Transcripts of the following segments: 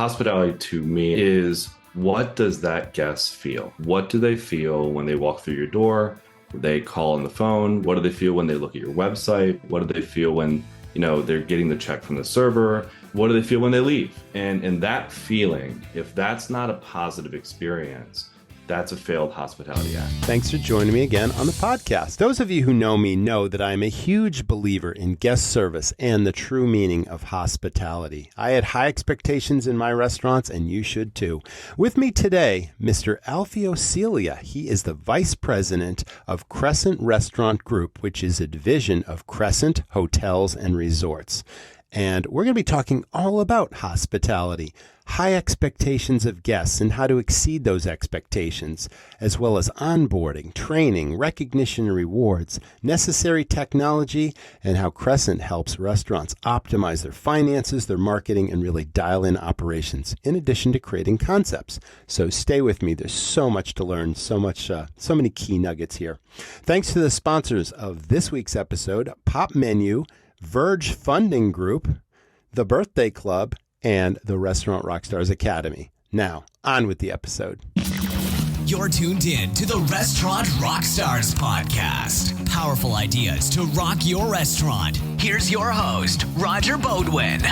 Hospitality to me is, what does that guest feel? What do they feel when they walk through your door? They call on the phone? What do they feel when they look at your website? What do they feel when, they're getting the check from the server? What do they feel when they leave? And that feeling, if that's not a positive experience, that's a failed hospitality act. Thanks for joining me again on the podcast. Those of you who know me know that I am a huge believer in guest service and the true meaning of hospitality. I had high expectations in my restaurants, and you should too. With me today, Mr. Alfio Celia. He is the Vice President of Crescent Restaurant Group, which is a division of Crescent Hotels and Resorts. And we're going to be talking all about hospitality, high expectations of guests and how to exceed those expectations, as well as onboarding, training, recognition and rewards, necessary technology, and how Crescent helps restaurants optimize their finances, their marketing, and really dial in operations, in addition to creating concepts. So stay with me. There's so much to learn, so many key nuggets here. Thanks to the sponsors of this week's episode, Pop Menu, Verge Funding Group, The Birthday Club, and the Restaurant Rockstars Academy. Now, on with the episode. You're tuned in to the Restaurant Rockstars Podcast. Powerful ideas to rock your restaurant. Here's your host, Roger Bodwin.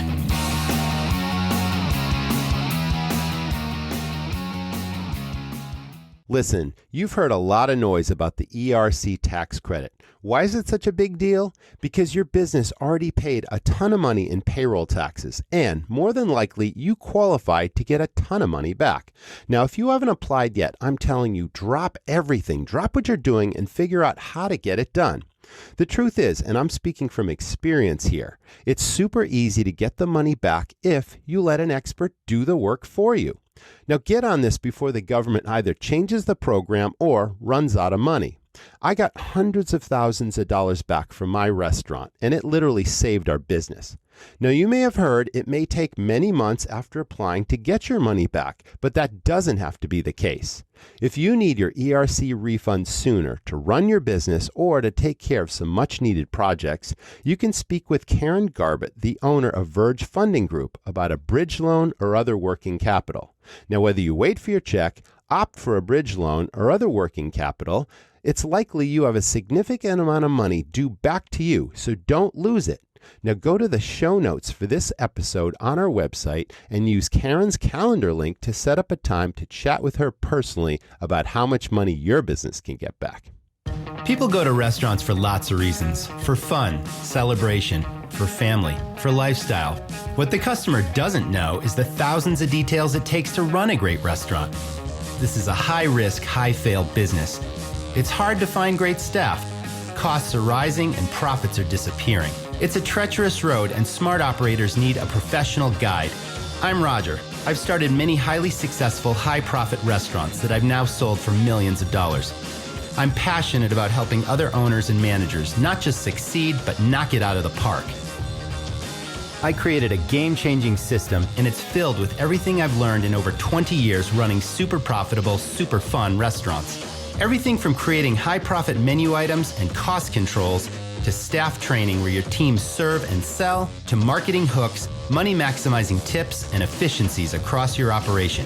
Listen, you've heard a lot of noise about the ERC tax credit. Why is it such a big deal? Because your business already paid a ton of money in payroll taxes, and more than likely, you qualify to get a ton of money back. Now, if you haven't applied yet, I'm telling you, drop everything, drop what you're doing, and figure out how to get it done. The truth is, and I'm speaking from experience here, it's super easy to get the money back if you let an expert do the work for you. Now get on this before the government either changes the program or runs out of money. I got hundreds of thousands of dollars back from my restaurant, and it literally saved our business. Now, you may have heard it may take many months after applying to get your money back, but that doesn't have to be the case. If you need your ERC refund sooner to run your business or to take care of some much-needed projects, you can speak with Karen Garbett, the owner of Verge Funding Group, about a bridge loan or other working capital. Now, whether you wait for your check, opt for a bridge loan, or other working capital, it's likely you have a significant amount of money due back to you, so don't lose it. Now go to the show notes for this episode on our website and use Karen's calendar link to set up a time to chat with her personally about how much money your business can get back. People go to restaurants for lots of reasons. For fun, celebration, for family, for lifestyle. What the customer doesn't know is the thousands of details it takes to run a great restaurant. This is a high-risk, high-fail business. It's hard to find great staff. Costs are rising and profits are disappearing. It's a treacherous road and smart operators need a professional guide. I'm Roger. I've started many highly successful, high-profit restaurants that I've now sold for millions of dollars. I'm passionate about helping other owners and managers not just succeed, but knock it out of the park. I created a game-changing system, and it's filled with everything I've learned in over 20 years running super profitable, super fun restaurants. Everything from creating high-profit menu items and cost controls to staff training where your teams serve and sell, to marketing hooks, money-maximizing tips, and efficiencies across your operation.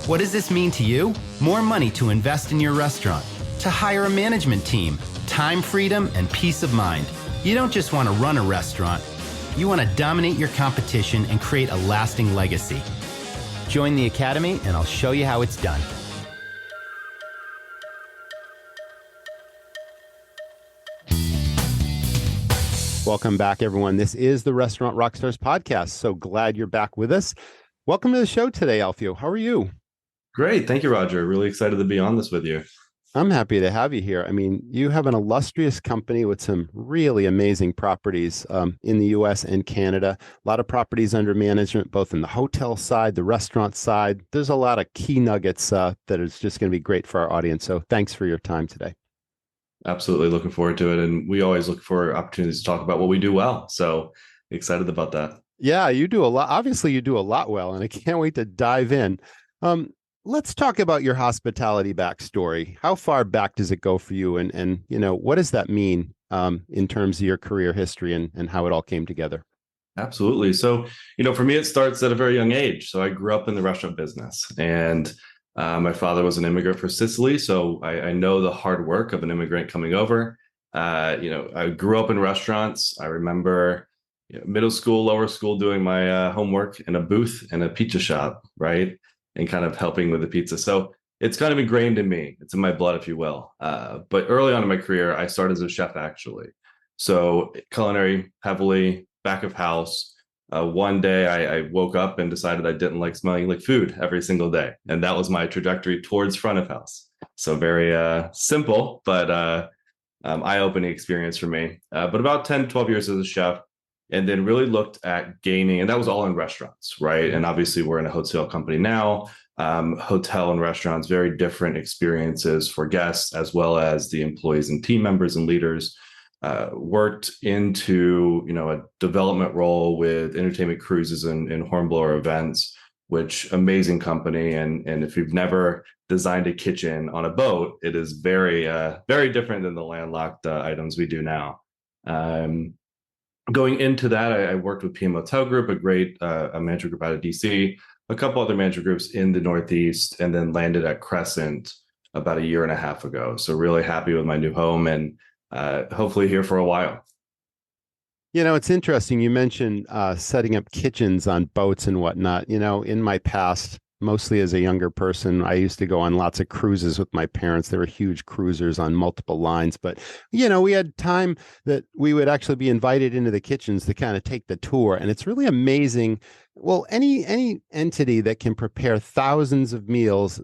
What does this mean to you? More money to invest in your restaurant, to hire a management team, time freedom, and peace of mind. You don't just want to run a restaurant. You want to dominate your competition and create a lasting legacy. Join the Academy and I'll show you how it's done. Welcome back, everyone. This is the Restaurant Rockstars Podcast. So glad you're back with us. Welcome to the show today, Alfio. How are you? Great. Thank you, Roger. Really excited to be on this with you. I'm happy to have you here. I mean, you have an illustrious company with some really amazing properties in the U.S. and Canada. A lot of properties under management, both in the hotel side, the restaurant side. There's a lot of key nuggets that is just going to be great for our audience. So thanks for your time today. Absolutely looking forward to it. And we always look for opportunities to talk about what we do well. So excited about that. Yeah, you do a lot. Obviously, you do a lot well, and I can't wait to dive in. Let's talk about your hospitality backstory. How far back does it go for you? And you know, what does that mean in terms of your career history and how it all came together? Absolutely. So, for me, it starts at a very young age. So I grew up in the restaurant business, and my father was an immigrant for Sicily. So I know the hard work of an immigrant coming over. I grew up in restaurants. I remember middle school, lower school, doing my homework in a booth in a pizza shop, right? And kind of helping with the pizza. So it's kind of ingrained in me. It's in my blood, if you will. But early on in my career, I started as a chef, actually. So culinary heavily, back of house. One day I woke up and decided I didn't like smelling like food every single day. And that was my trajectory towards front of house. So very simple, but eye-opening experience for me. But about 10, 12 years as a chef, and then really looked at gaining, and that was all in restaurants, right? And obviously we're in a hotel company now. Hotel and restaurants, very different experiences for guests as well as the employees and team members and leaders. Worked into a development role with Entertainment Cruises and Hornblower Events, which amazing company. And if you've never designed a kitchen on a boat, it is very very different than the landlocked items we do now. Going into that, I worked with PM Hotel Group, a great a management group out of DC, a couple other management groups in the Northeast, and then landed at Crescent about a year and a half ago. So really happy with my new home, and hopefully here for a while. It's interesting. You mentioned setting up kitchens on boats and whatnot. In my past, mostly as a younger person, I used to go on lots of cruises with my parents. They were huge cruisers on multiple lines. But, we had time that we would actually be invited into the kitchens to kind of take the tour. And it's really amazing. Well, any entity that can prepare thousands of meals,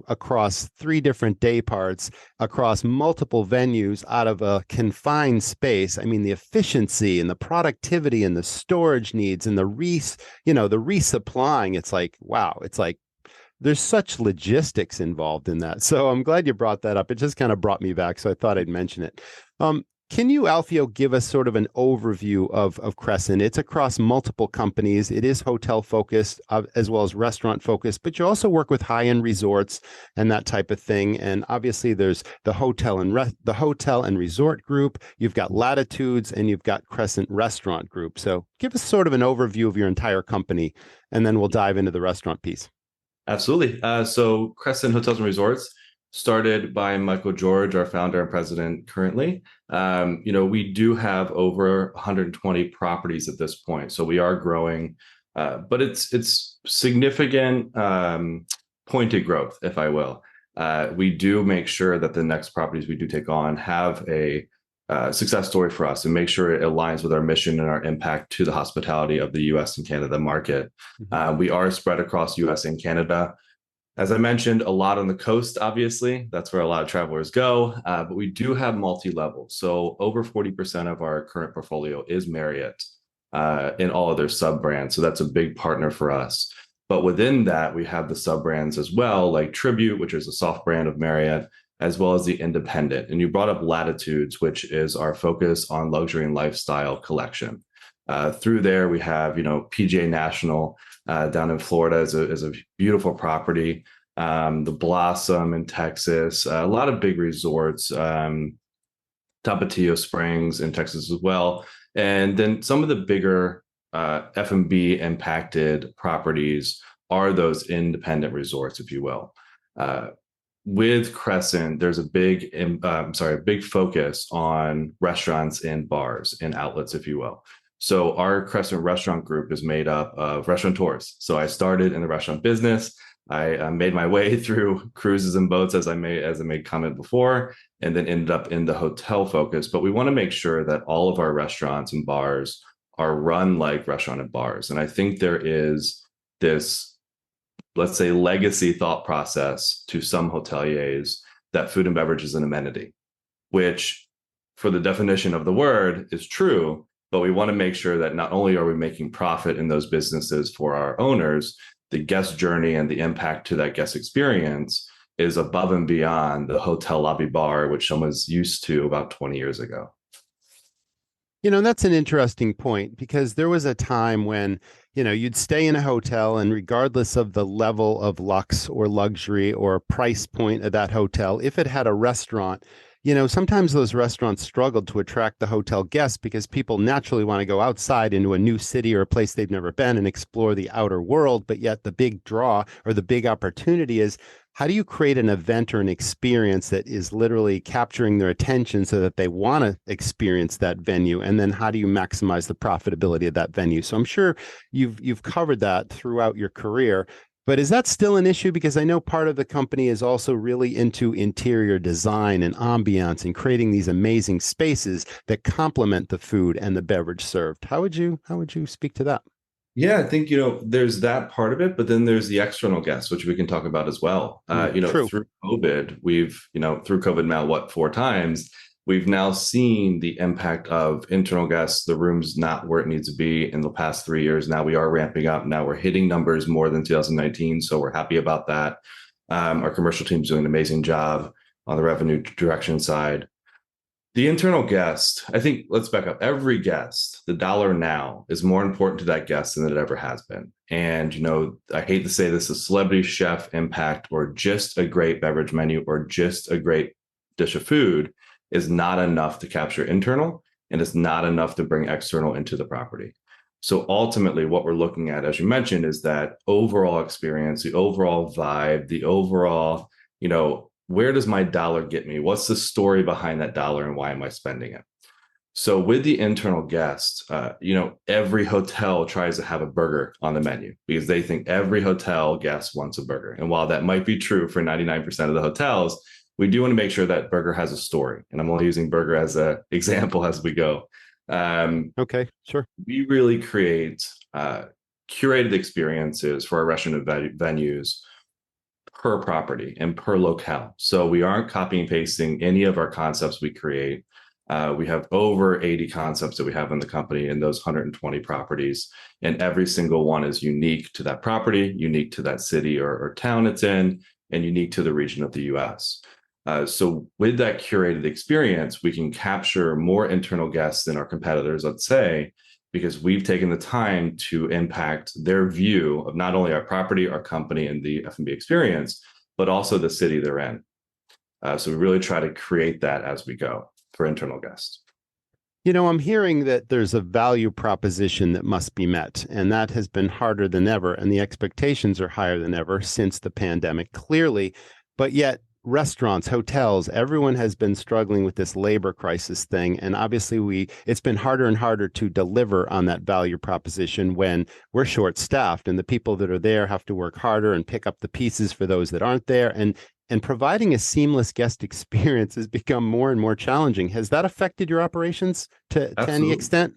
across 3 different day parts, across multiple venues out of a confined space. I mean, the efficiency and the productivity and the storage needs and the resupplying, it's like, wow, it's like there's such logistics involved in that. So I'm glad you brought that up. It just kind of brought me back. So I thought I'd mention it. Can you, Alfio, give us sort of an overview of Crescent? It's across multiple companies. It is hotel focused as well as restaurant focused, but you also work with high-end resorts and that type of thing. And obviously there's the hotel and resort group. You've got Latitudes and you've got Crescent Restaurant Group. So give us sort of an overview of your entire company, and then we'll dive into the restaurant piece. Absolutely. So Crescent Hotels and Resorts, started by Michael George, our founder and president currently. We do have over 120 properties at this point. So we are growing, but it's significant pointed growth, if I will. We do make sure that the next properties we do take on have a success story for us and make sure it aligns with our mission and our impact to the hospitality of the US and Canada market. We are spread across US and Canada. As I mentioned, a lot on the coast, obviously. That's where a lot of travelers go. But we do have multi-level. So over 40% of our current portfolio is Marriott in all of their sub-brands. So that's a big partner for us. But within that, we have the sub-brands as well, like Tribute, which is a soft brand of Marriott, as well as the Independent. And you brought up Latitudes, which is our focus on luxury and lifestyle collection. Through there, we have, PGA National down in Florida is a beautiful property. The Blossom in Texas, a lot of big resorts, Tapatio Springs in Texas as well. And then some of the bigger F&B impacted properties are those independent resorts, if you will. With Crescent, there's a big focus on restaurants and bars and outlets, if you will. So our Crescent Restaurant Group is made up of restaurateurs. So I started in the restaurant business. I made my way through cruises and boats, as I made comment before, and then ended up in the hotel focus. But we want to make sure that all of our restaurants and bars are run like restaurant and bars. And I think there is this, let's say, legacy thought process to some hoteliers that food and beverage is an amenity, which for the definition of the word is true. But we want to make sure that not only are we making profit in those businesses for our owners, the guest journey and the impact to that guest experience is above and beyond the hotel lobby bar, which someone's used to about 20 years ago. That's an interesting point, because there was a time when, you'd stay in a hotel, and regardless of the level of luxe or luxury or price point of that hotel, if it had a restaurant, sometimes those restaurants struggle to attract the hotel guests because people naturally want to go outside into a new city or a place they've never been and explore the outer world. But yet the big draw or the big opportunity is, how do you create an event or an experience that is literally capturing their attention so that they want to experience that venue? And then how do you maximize the profitability of that venue? So I'm sure you've covered that throughout your career. But is that still an issue? Because I know part of the company is also really into interior design and ambiance and creating these amazing spaces that complement the food and the beverage served. How would you speak to that? Yeah, I think, there's that part of it, but then there's the external guests, which we can talk about as well. True. Through COVID, through COVID now, 4 times, we've now seen the impact of internal guests, the room's not where it needs to be in the past 3 years. Now we are ramping up. Now we're hitting numbers more than 2019. So we're happy about that. Our commercial team's doing an amazing job on the revenue direction side. The internal guest, I think, let's back up. Every guest, the dollar now is more important to that guest than it ever has been. And, I hate to say this, a celebrity chef impact or just a great beverage menu or just a great dish of food is not enough to capture internal, and it's not enough to bring external into the property. So ultimately, what we're looking at, as you mentioned, is that overall experience, the overall vibe, the overall, where does my dollar get me? What's the story behind that dollar and why am I spending it? So with the internal guests, every hotel tries to have a burger on the menu because they think every hotel guest wants a burger. And while that might be true for 99% of the hotels, we do want to make sure that burger has a story. And I'm only using burger as an example as we go. Okay, sure. We really create curated experiences for our restaurant venues per property and per locale. So we aren't copying and pasting any of our concepts we create. We have over 80 concepts that we have in the company in those 120 properties. And every single one is unique to that property, unique to that city or town it's in, and unique to the region of the US. So with that curated experience, we can capture more internal guests than our competitors, let's say, because we've taken the time to impact their view of not only our property, our company, and the F&B experience, but also the city they're in. So we really try to create that as we go for internal guests. I'm hearing that there's a value proposition that must be met, and that has been harder than ever, and the expectations are higher than ever since the pandemic, clearly. But yet, restaurants, hotels, everyone has been struggling with this labor crisis thing. And obviously it's been harder and harder to deliver on that value proposition when we're short staffed and the people that are there have to work harder and pick up the pieces for those that aren't there. And providing a seamless guest experience has become more and more challenging. Has that affected your operations to any extent?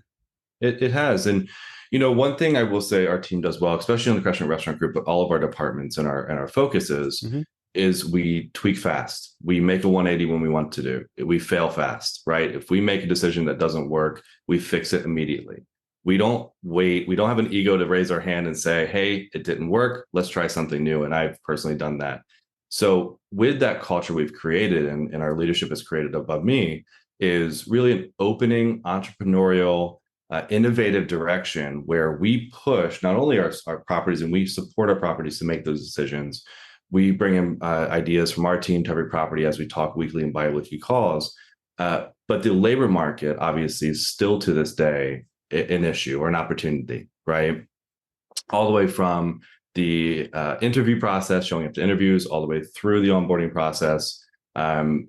It has. And, one thing I will say our team does well, especially in the Crescent Restaurant Group, but all of our departments and our focuses, is we tweak fast. We make a 180 when we want to do. We fail fast, right? If we make a decision that doesn't work, we fix it immediately. We don't wait. We don't have an ego to raise our hand and say, hey, it didn't work. Let's try something new. And I've personally done that. So with that culture we've created and our leadership has created above me is really an opening, entrepreneurial, innovative direction where we push not only our properties and we support our properties to make those decisions. We bring in ideas from our team to every property as we talk weekly and bi-weekly calls. But the labor market, obviously, is still to this day an issue or an opportunity, right? All the way from the interview process, showing up to interviews, all the way through the onboarding process.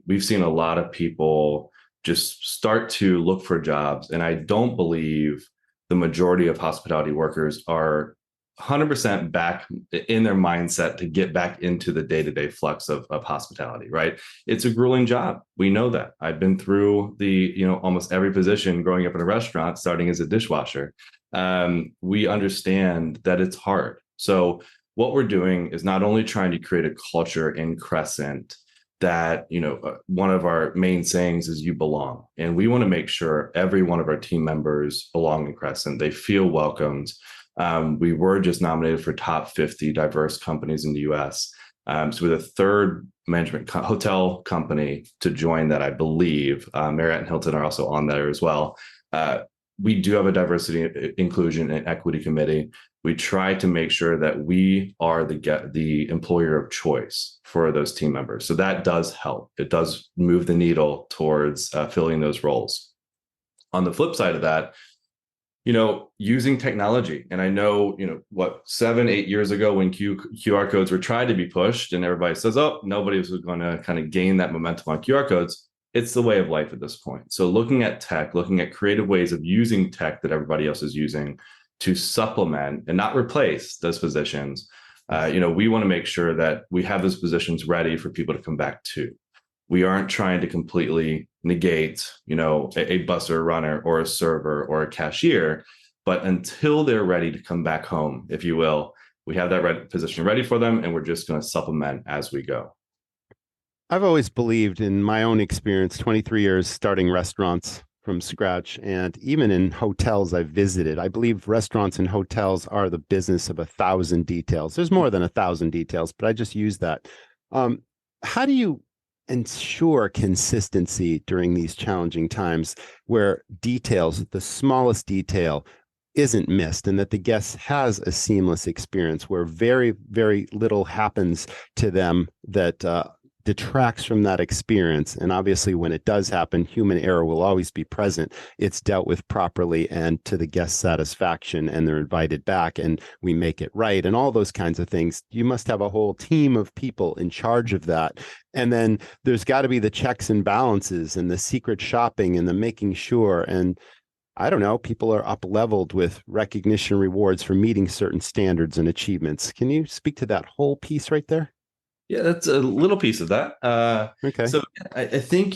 We've seen a lot of people just start to look for jobs. And I don't believe the majority of hospitality workers are 100% back in their mindset to get back into the day-to-day flux of hospitality, right? It's a grueling job. We know that. I've been through almost every position growing up in a restaurant, starting as a dishwasher. We understand that it's hard. So what we're doing is not only trying to create a culture in Crescent that, one of our main sayings is you belong. And we want to make sure every one of our team members belong in Crescent. They feel welcomed. We were just nominated for top 50 diverse companies in the US. So we're the third management hotel company to join that, I believe. Marriott and Hilton are also on there as well. we do have a diversity, inclusion, and equity committee. We try to make sure that we are the employer of choice for those team members. So that does help. It does move the needle towards filling those roles. On the flip side of that, using technology. And I know, 7-8 years ago when QR codes were tried to be pushed and everybody says, oh, nobody was going to kind of gain that momentum on QR codes. It's the way of life at this point. So looking at tech, looking at creative ways of using tech that everybody else is using to supplement and not replace those positions. We want to make sure that we have those positions ready for people to come back to. We aren't trying to completely negate, a busser, runner, or a server or a cashier, but until they're ready to come back home, if you will, we have that position ready for them, and we're just going to supplement as we go. I've always believed, in my own experience, 23 years starting restaurants from scratch, and even in hotels I've visited, I believe restaurants and hotels are the business of 1,000 details. There's more than 1,000 details, but I just use that. How do you ensure consistency during these challenging times where details, the smallest detail, isn't missed, and that the guest has a seamless experience where very, very little happens to them that detracts from that experience? And obviously, when it does happen, human error will always be present. It's dealt with properly and to the guest's satisfaction, and they're invited back and we make it right, and all those kinds of things. You must have a whole team of people in charge of that. And then there's got to be the checks and balances and the secret shopping and the making sure. And I don't know, people are up-leveled with recognition rewards for meeting certain standards and achievements. Can you speak to that whole piece right there? Yeah, that's a little piece of that. Okay. So I think,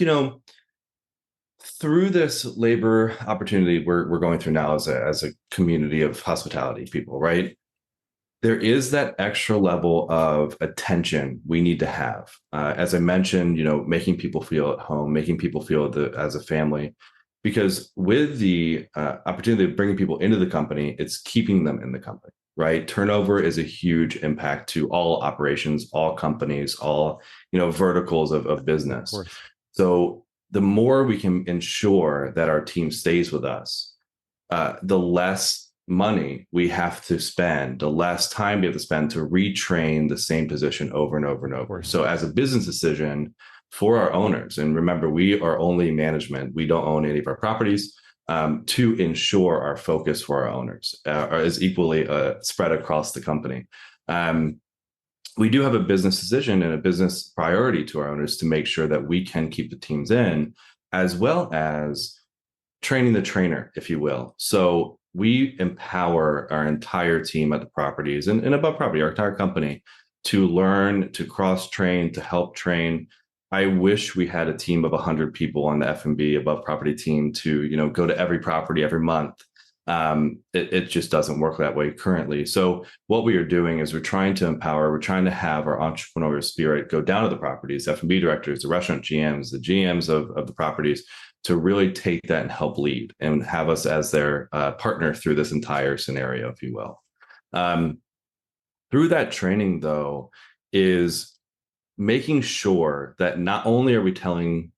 through this labor opportunity we're going through now as a community of hospitality people, right? There is that extra level of attention we need to have. As I mentioned, making people feel at home, making people feel as a family, because with the opportunity of bringing people into the company, it's keeping them in the company, right? Turnover is a huge impact to all operations, all companies, all, verticals of business. Of course. So the more we can ensure that our team stays with us, the less money we have to spend, the less time we have to spend to retrain the same position over and over and over. So as a business decision for our owners, and remember, we are only management, we don't own any of our properties, to ensure our focus for our owners is equally spread across the company. We do have a business decision and a business priority to our owners to make sure that we can keep the teams in, as well as training the trainer, if you will. So we empower our entire team at the properties and above property, our entire company, to learn, to cross-train, to help train. I wish we had a team of 100 people on the F&B above property team to, go to every property every month. It just doesn't work that way currently. So what we are doing is we're trying to empower, we're trying to have our entrepreneurial spirit go down to the properties, F&B directors, the restaurant GMs, the GMs of the properties, to really take that and help lead and have us as their partner through this entire scenario, if you will. Through that training, though, is making sure that not only are we telling,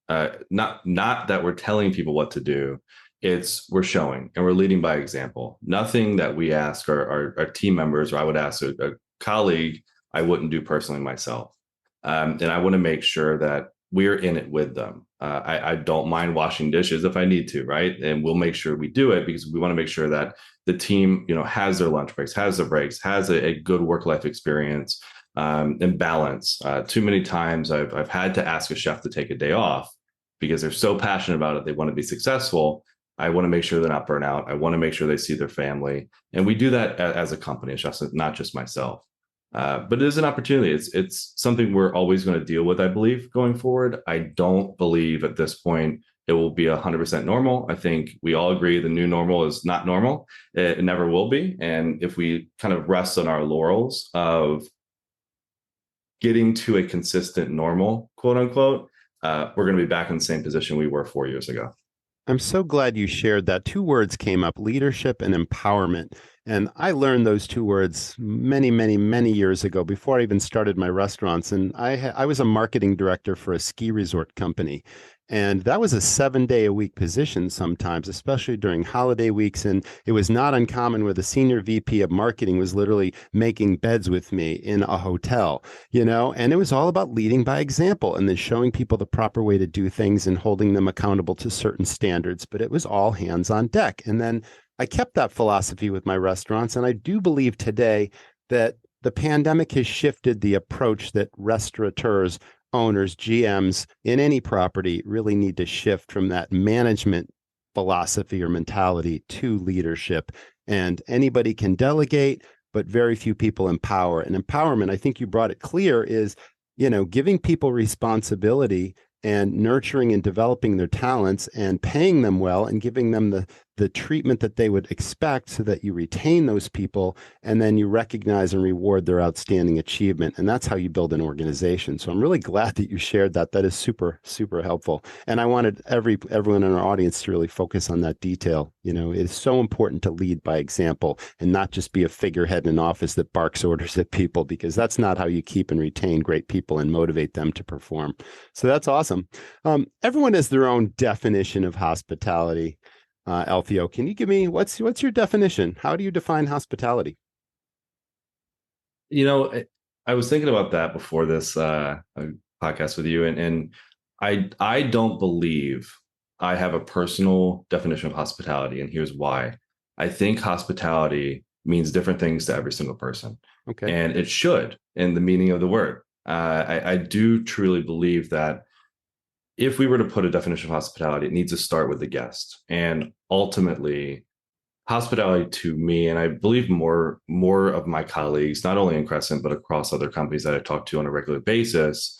not that we're telling people what to do, we're showing and we're leading by example. Nothing that we ask our team members, or I would ask a colleague, I wouldn't do personally myself. And I want to make sure that we're in it with them. I don't mind washing dishes if I need to, right? And we'll make sure we do it because we want to make sure that the team, has their lunch breaks, has their breaks, has a good work-life experience, and balance. Too many times I've had to ask a chef to take a day off because they're so passionate about it. They want to be successful. I want to make sure they're not burnt out. I want to make sure they see their family. And we do that as a company. It's just not just myself. But it is an opportunity. It's something we're always going to deal with, I believe, going forward. I don't believe at this point it will be 100% normal. I think we all agree the new normal is not normal. It never will be. And if we kind of rest on our laurels of getting to a consistent normal, quote unquote, we're going to be back in the same position we were 4 years ago. I'm so glad you shared that. Two words came up: leadership and empowerment. And I learned those two words many, many, many years ago before I even started my restaurants. And I was a marketing director for a ski resort company. And that was a 7-day-a-week position sometimes, especially during holiday weeks. And it was not uncommon where the senior VP of marketing was literally making beds with me in a hotel, and it was all about leading by example and then showing people the proper way to do things and holding them accountable to certain standards. But it was all hands on deck. And then I kept that philosophy with my restaurants. And I do believe today that the pandemic has shifted the approach that restaurateurs, owners, GMs in any property really need to shift from that management philosophy or mentality to leadership. And anybody can delegate, but very few people empower. And empowerment, I think you brought it clear, is, giving people responsibility and nurturing and developing their talents and paying them well and giving them the treatment that they would expect so that you retain those people and then you recognize and reward their outstanding achievement. And that's how you build an organization. So I'm really glad that you shared that. That is super, super helpful. And I wanted everyone in our audience to really focus on that detail. It's so important to lead by example and not just be a figurehead in an office that barks orders at people, because that's not how you keep and retain great people and motivate them to perform. So that's awesome. Everyone has their own definition of hospitality. Alfio, can you give me what's your definition? How do you define hospitality? I was thinking about that before this podcast with you, and I don't believe I have a personal definition of hospitality, and here's why. I think hospitality means different things to every single person. Okay. And it should, in the meaning of the word. I do truly believe that if we were to put a definition of hospitality, it needs to start with the guest. And ultimately, hospitality to me, and I believe more of my colleagues, not only in Crescent, but across other companies that I talk to on a regular basis,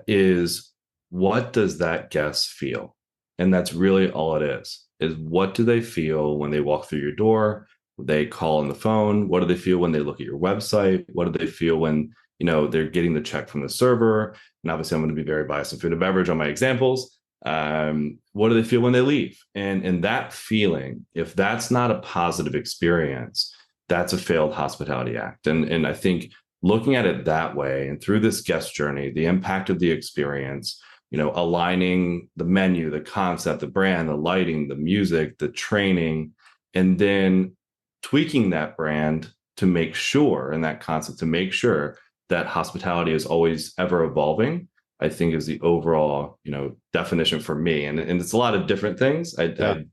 is what does that guest feel? And that's really all it is what do they feel when they walk through your door? They call on the phone. What do they feel when they look at your website? What do they feel when they're getting the check from the server? And obviously, I'm going to be very biased in food and beverage on my examples. What do they feel when they leave? And that feeling, if that's not a positive experience, that's a failed hospitality act. And I think looking at it that way and through this guest journey, the impact of the experience, aligning the menu, the concept, the brand, the lighting, the music, the training, and then tweaking that brand to make sure, and that concept to make sure that hospitality is always ever evolving, I think is the overall, definition for me. And it's a lot of different things. I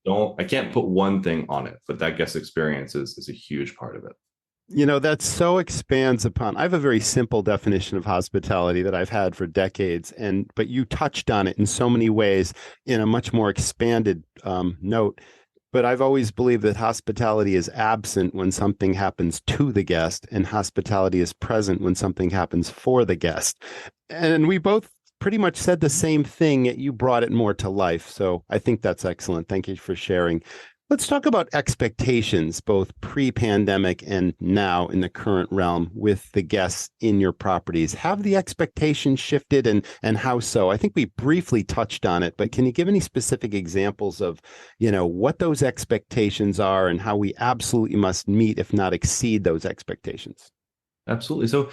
can't put one thing on it, but that guest experience is a huge part of it. That so expands upon, I have a very simple definition of hospitality that I've had for decades, but you touched on it in so many ways in a much more expanded note. But I've always believed that hospitality is absent when something happens to the guest, and hospitality is present when something happens for the guest. And we both pretty much said the same thing, yet you brought it more to life. So I think that's excellent. Thank you for sharing. Let's talk about expectations, both pre-pandemic and now in the current realm with the guests in your properties. Have the expectations shifted, and how so? I think we briefly touched on it, but can you give any specific examples of, what those expectations are and how we absolutely must meet, if not exceed, those expectations? Absolutely. So,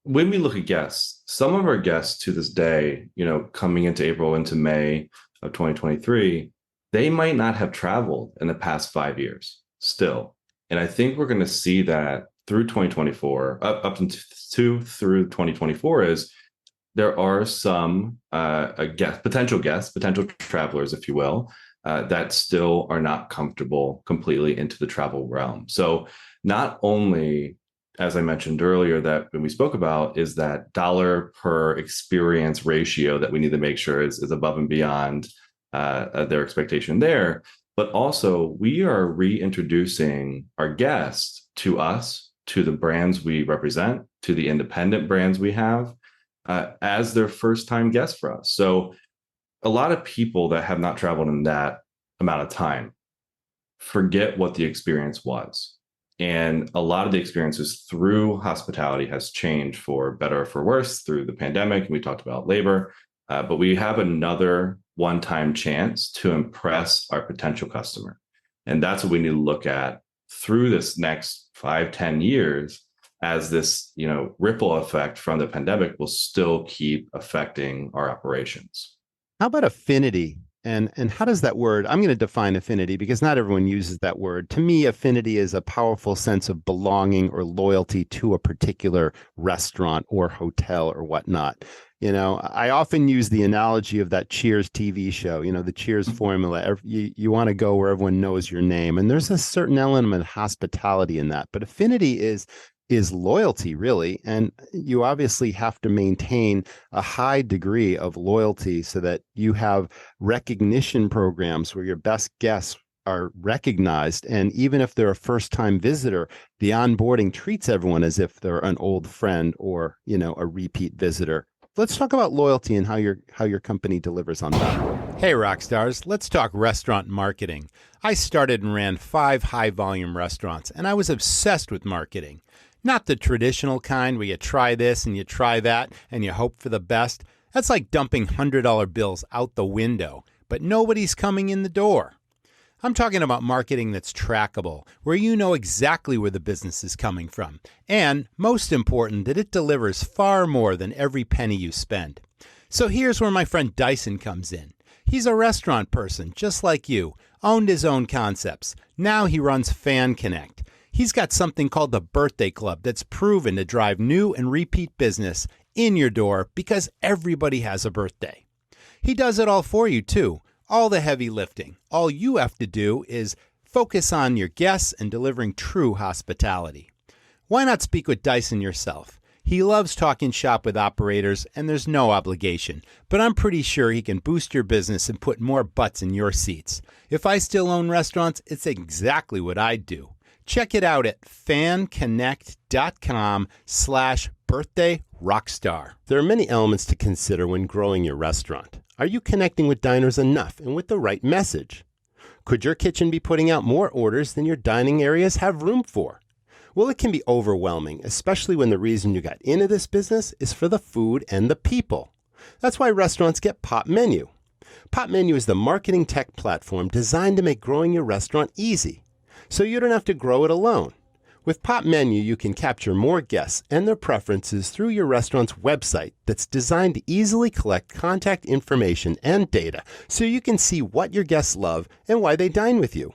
when we look at guests, some of our guests to this day, coming into April, into May of 2023, they might not have traveled in the past 5 years still. And I think we're going to see that through 2024, up into through 2024, is there are some potential travelers, if you will, that still are not comfortable completely into the travel realm. So not only, as I mentioned earlier, that when we spoke about, is that dollar per experience ratio that we need to make sure is above and beyond their expectation there, but also we are reintroducing our guests to us, to the brands we represent, to the independent brands we have, as their first time guests for us. So a lot of people that have not traveled in that amount of time forget what the experience was. And a lot of the experiences through hospitality has changed for better or for worse through the pandemic. And we talked about labor, but we have another one-time chance to impress our potential customer. And that's what we need to look at through this next 5-10 years, as this, ripple effect from the pandemic will still keep affecting our operations. How about affinity? And how does that word, I'm going to define affinity because not everyone uses that word. To me, affinity is a powerful sense of belonging or loyalty to a particular restaurant or hotel or whatnot. I often use the analogy of that Cheers TV show, the Cheers formula. You want to go where everyone knows your name. And there's a certain element of hospitality in that. But affinity is loyalty, really. And you obviously have to maintain a high degree of loyalty so that you have recognition programs where your best guests are recognized. And even if they're a first-time visitor, the onboarding treats everyone as if they're an old friend or, a repeat visitor. Let's talk about loyalty and how your company delivers on that. Hey, Rockstars, let's talk restaurant marketing. I started and ran 5 high-volume restaurants, and I was obsessed with marketing. Not the traditional kind where you try this and you try that and you hope for the best. That's like dumping $100 bills out the window, but nobody's coming in the door. I'm talking about marketing that's trackable, where you know exactly where the business is coming from, and, most important, that it delivers far more than every penny you spend. So here's where my friend Dyson comes in. He's a restaurant person, just like you, owned his own concepts. Now he runs Fan Connect. He's got something called the Birthday Club that's proven to drive new and repeat business in your door because everybody has a birthday. He does it all for you, too. All the heavy lifting. All you have to do is focus on your guests and delivering true hospitality. Why not speak with Dyson yourself? He loves talking shop with operators, and there's no obligation, but I'm pretty sure he can boost your business and put more butts in your seats. If I still own restaurants, it's exactly what I'd do. Check it out at fanconnect.com/birthdayrockstar. There are many elements to consider when growing your restaurant. Are you connecting with diners enough and with the right message? Could your kitchen be putting out more orders than your dining areas have room for? Well, it can be overwhelming, especially when the reason you got into this business is for the food and the people. That's why restaurants get Pop Menu. Pop Menu is the marketing tech platform designed to make growing your restaurant easy, so you don't have to grow it alone. With Pop Menu, you can capture more guests and their preferences through your restaurant's website that's designed to easily collect contact information and data so you can see what your guests love and why they dine with you.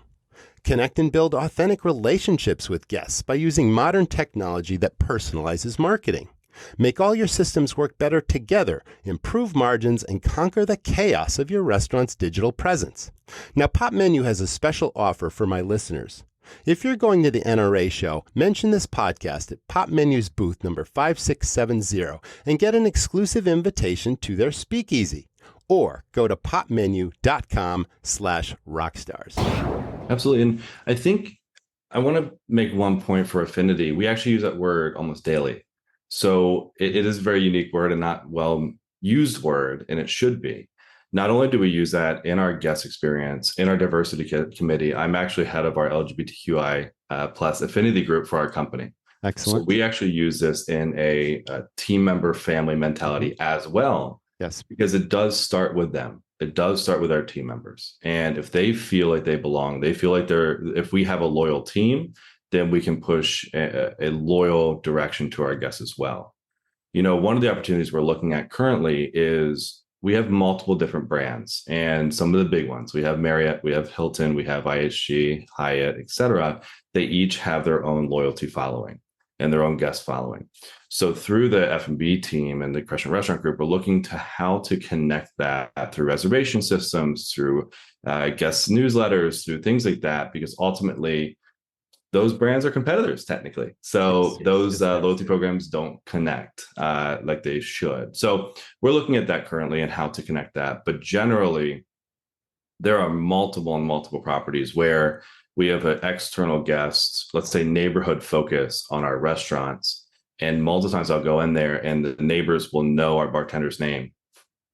Connect and build authentic relationships with guests by using modern technology that personalizes marketing. Make all your systems work better together, improve margins, and conquer the chaos of your restaurant's digital presence. Now, Pop Menu has a special offer for my listeners. If you're going to the NRA show, mention this podcast at Pop Menu's booth number 5670 and get an exclusive invitation to their speakeasy. Or go to popmenu.com/rockstars. Absolutely. And I think I want to make one point for affinity. We actually use that word almost daily. So it is a very unique word and not well used word, and it should be. Not only do we use that in our guest experience, in our diversity committee, I'm actually head of our LGBTQI plus affinity group for our company. Excellent. So we actually use this in a team member family mentality as well. Yes. Because it does start with them. It does start with our team members. And if they feel like they belong, they feel like if we have a loyal team, then we can push a loyal direction to our guests as well. One of the opportunities we're looking at currently is we have multiple different brands, and some of the big ones. We have Marriott, we have Hilton, we have IHG, Hyatt, et cetera. They each have their own loyalty following and their own guest following. So through the F&B team and the Crescent Restaurant Group, we're looking to how to connect that through reservation systems, through guest newsletters, through things like that, because ultimately those brands are competitors technically. So those loyalty programs don't connect like they should. So we're looking at that currently and how to connect that. But generally, there are multiple properties where we have an external guest, let's say neighborhood focus on our restaurants. And multiple times I'll go in there and the neighbors will know our bartender's name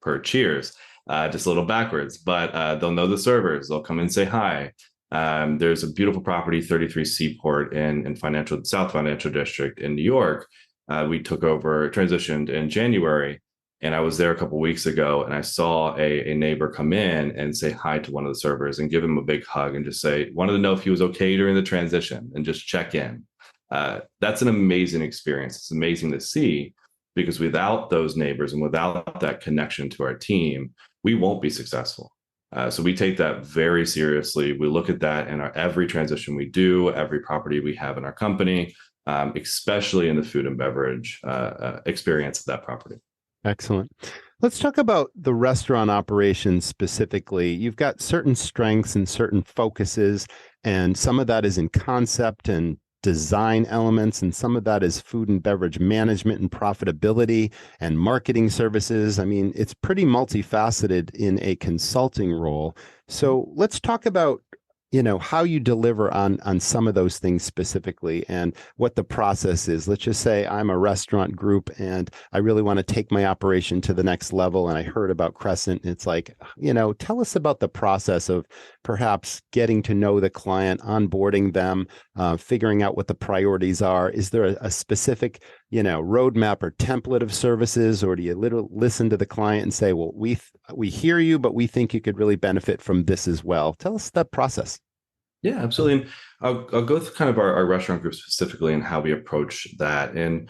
per Cheers, just a little backwards, but they'll know the servers. They'll come and say hi. There's a beautiful property, 33 Seaport in South Financial District in New York. We took over, transitioned in January, and I was there a couple of weeks ago, and I saw a neighbor come in and say hi to one of the servers and give him a big hug and just say, wanted to know if he was okay during the transition and just check in. That's an amazing experience. It's amazing to see, because without those neighbors and without that connection to our team, we won't be successful. So we take that very seriously. We look at that in every transition we do, every property we have in our company, especially in the food and beverage experience of that property. Excellent. Let's talk about the restaurant operations specifically. You've got certain strengths and certain focuses, and some of that is in concept and design elements, and some of that is food and beverage management and profitability and marketing services. I mean, it's pretty multifaceted in a consulting role. So let's talk about how you deliver on some of those things specifically and what the process is. Let's just say I'm a restaurant group and I really want to take my operation to the next level. And I heard about Crescent. And it's like, tell us about the process of perhaps getting to know the client, onboarding them, figuring out what the priorities are. Is there a specific, roadmap or template of services, or do you literally listen to the client and say, well, we hear you, but we think you could really benefit from this as well? Tell us that process. Yeah, absolutely. And I'll go through kind of our restaurant group specifically and how we approach that. And,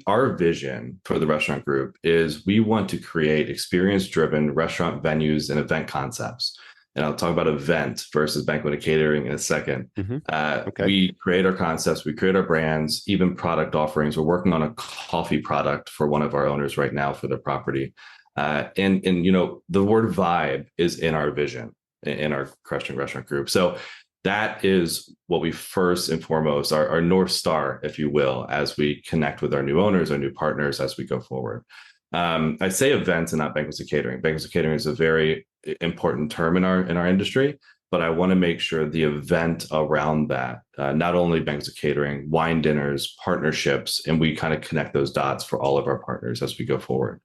our vision for the restaurant group is we want to create experience-driven restaurant venues and event concepts. And I'll talk about event versus banquet and catering in a second. Okay. We create our concepts, we create our brands, even product offerings. We're working on a coffee product for one of our owners right now for their property. And the word vibe is in our vision, in our Crescent Restaurant Group. So that is what we first and foremost, our North Star, if you will, as we connect with our new owners, our new partners, as we go forward. I say events and not banquets and catering. Banquets and catering is a very important term in our industry, but I want to make sure the event around that, not only banquets and catering, wine dinners, partnerships, and we kind of connect those dots for all of our partners as we go forward.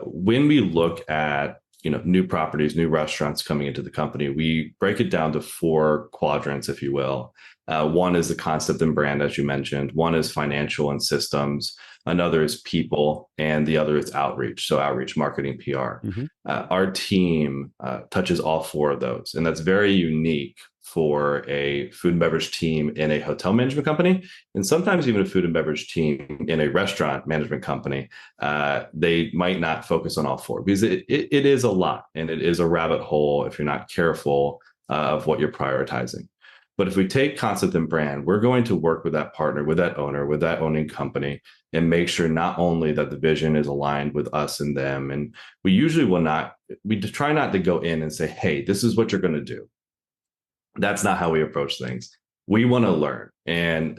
When we look at new properties, new restaurants coming into the company, we break it down to 4 quadrants, if you will. One is the concept and brand, as you mentioned. One is financial and systems. Another is people, and the other is outreach. So outreach, marketing, PR. Our team touches all 4 of those, and that's very unique for a food and beverage team in a hotel management company, and sometimes even a food and beverage team in a restaurant management company. They might not focus on all 4 because it is a lot, and it is a rabbit hole if you're not careful of what you're prioritizing. But if we take concept and brand, we're going to work with that partner, with that owner, with that owning company, and make sure not only that the vision is aligned with us and them. And we usually we try not to go in and say, hey, this is what you're going to do. That's not how we approach things. We want to learn. And,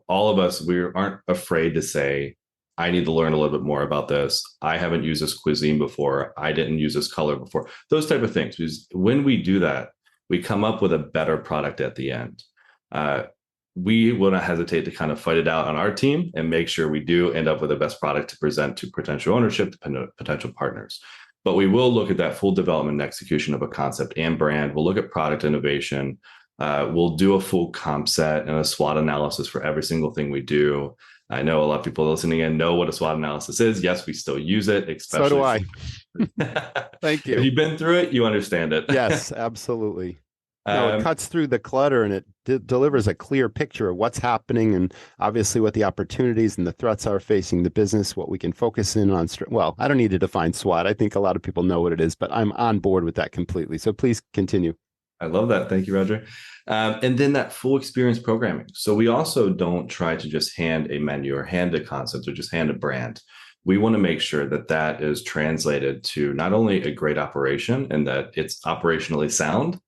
all of us, we aren't afraid to say, I need to learn a little bit more about this. I haven't used this cuisine before. I didn't use this color before. Those type of things. Because when we do that, we come up with a better product at the end. We will not hesitate to kind of fight it out on our team and make sure we do end up with the best product to present to potential ownership, to potential partners. But we will look at that full development and execution of a concept and brand. We'll look at product innovation. We'll do a full comp set and a SWOT analysis for every single thing we do. I know a lot of people listening in know what a SWOT analysis is. Yes, we still use it. Especially so do I. Thank you. If you've been through it, you understand it. Yes, absolutely. No, it cuts through the clutter and it delivers a clear picture of what's happening and obviously what the opportunities and the threats are facing the business, what we can focus in on. Well, I don't need to define SWOT. I think a lot of people know what it is, but I'm on board with that completely. So please continue. I love that. Thank you, Roger. And then that full experience programming. So we also don't try to just hand a menu or hand a concept or just hand a brand. We want to make sure that that is translated to not only a great operation and that it's operationally sound.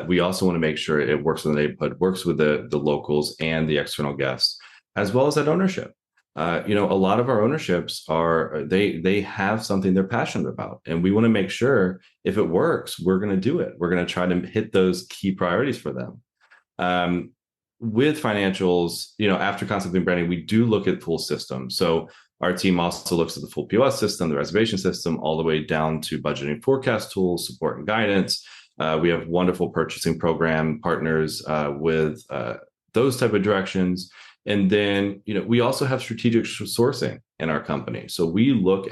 We also want to make sure it works with the neighborhood, works with the locals and the external guests, as well as that ownership. A lot of our ownerships they have something they're passionate about, and we want to make sure if it works, we're going to do it. We're going to try to hit those key priorities for them. With financials, after concept and branding, we do look at full systems. So our team also looks at the full POS system, the reservation system, all the way down to budgeting, forecast tools, support and guidance. We have wonderful purchasing program partners with those type of directions. And then, we also have strategic sourcing in our company. So we look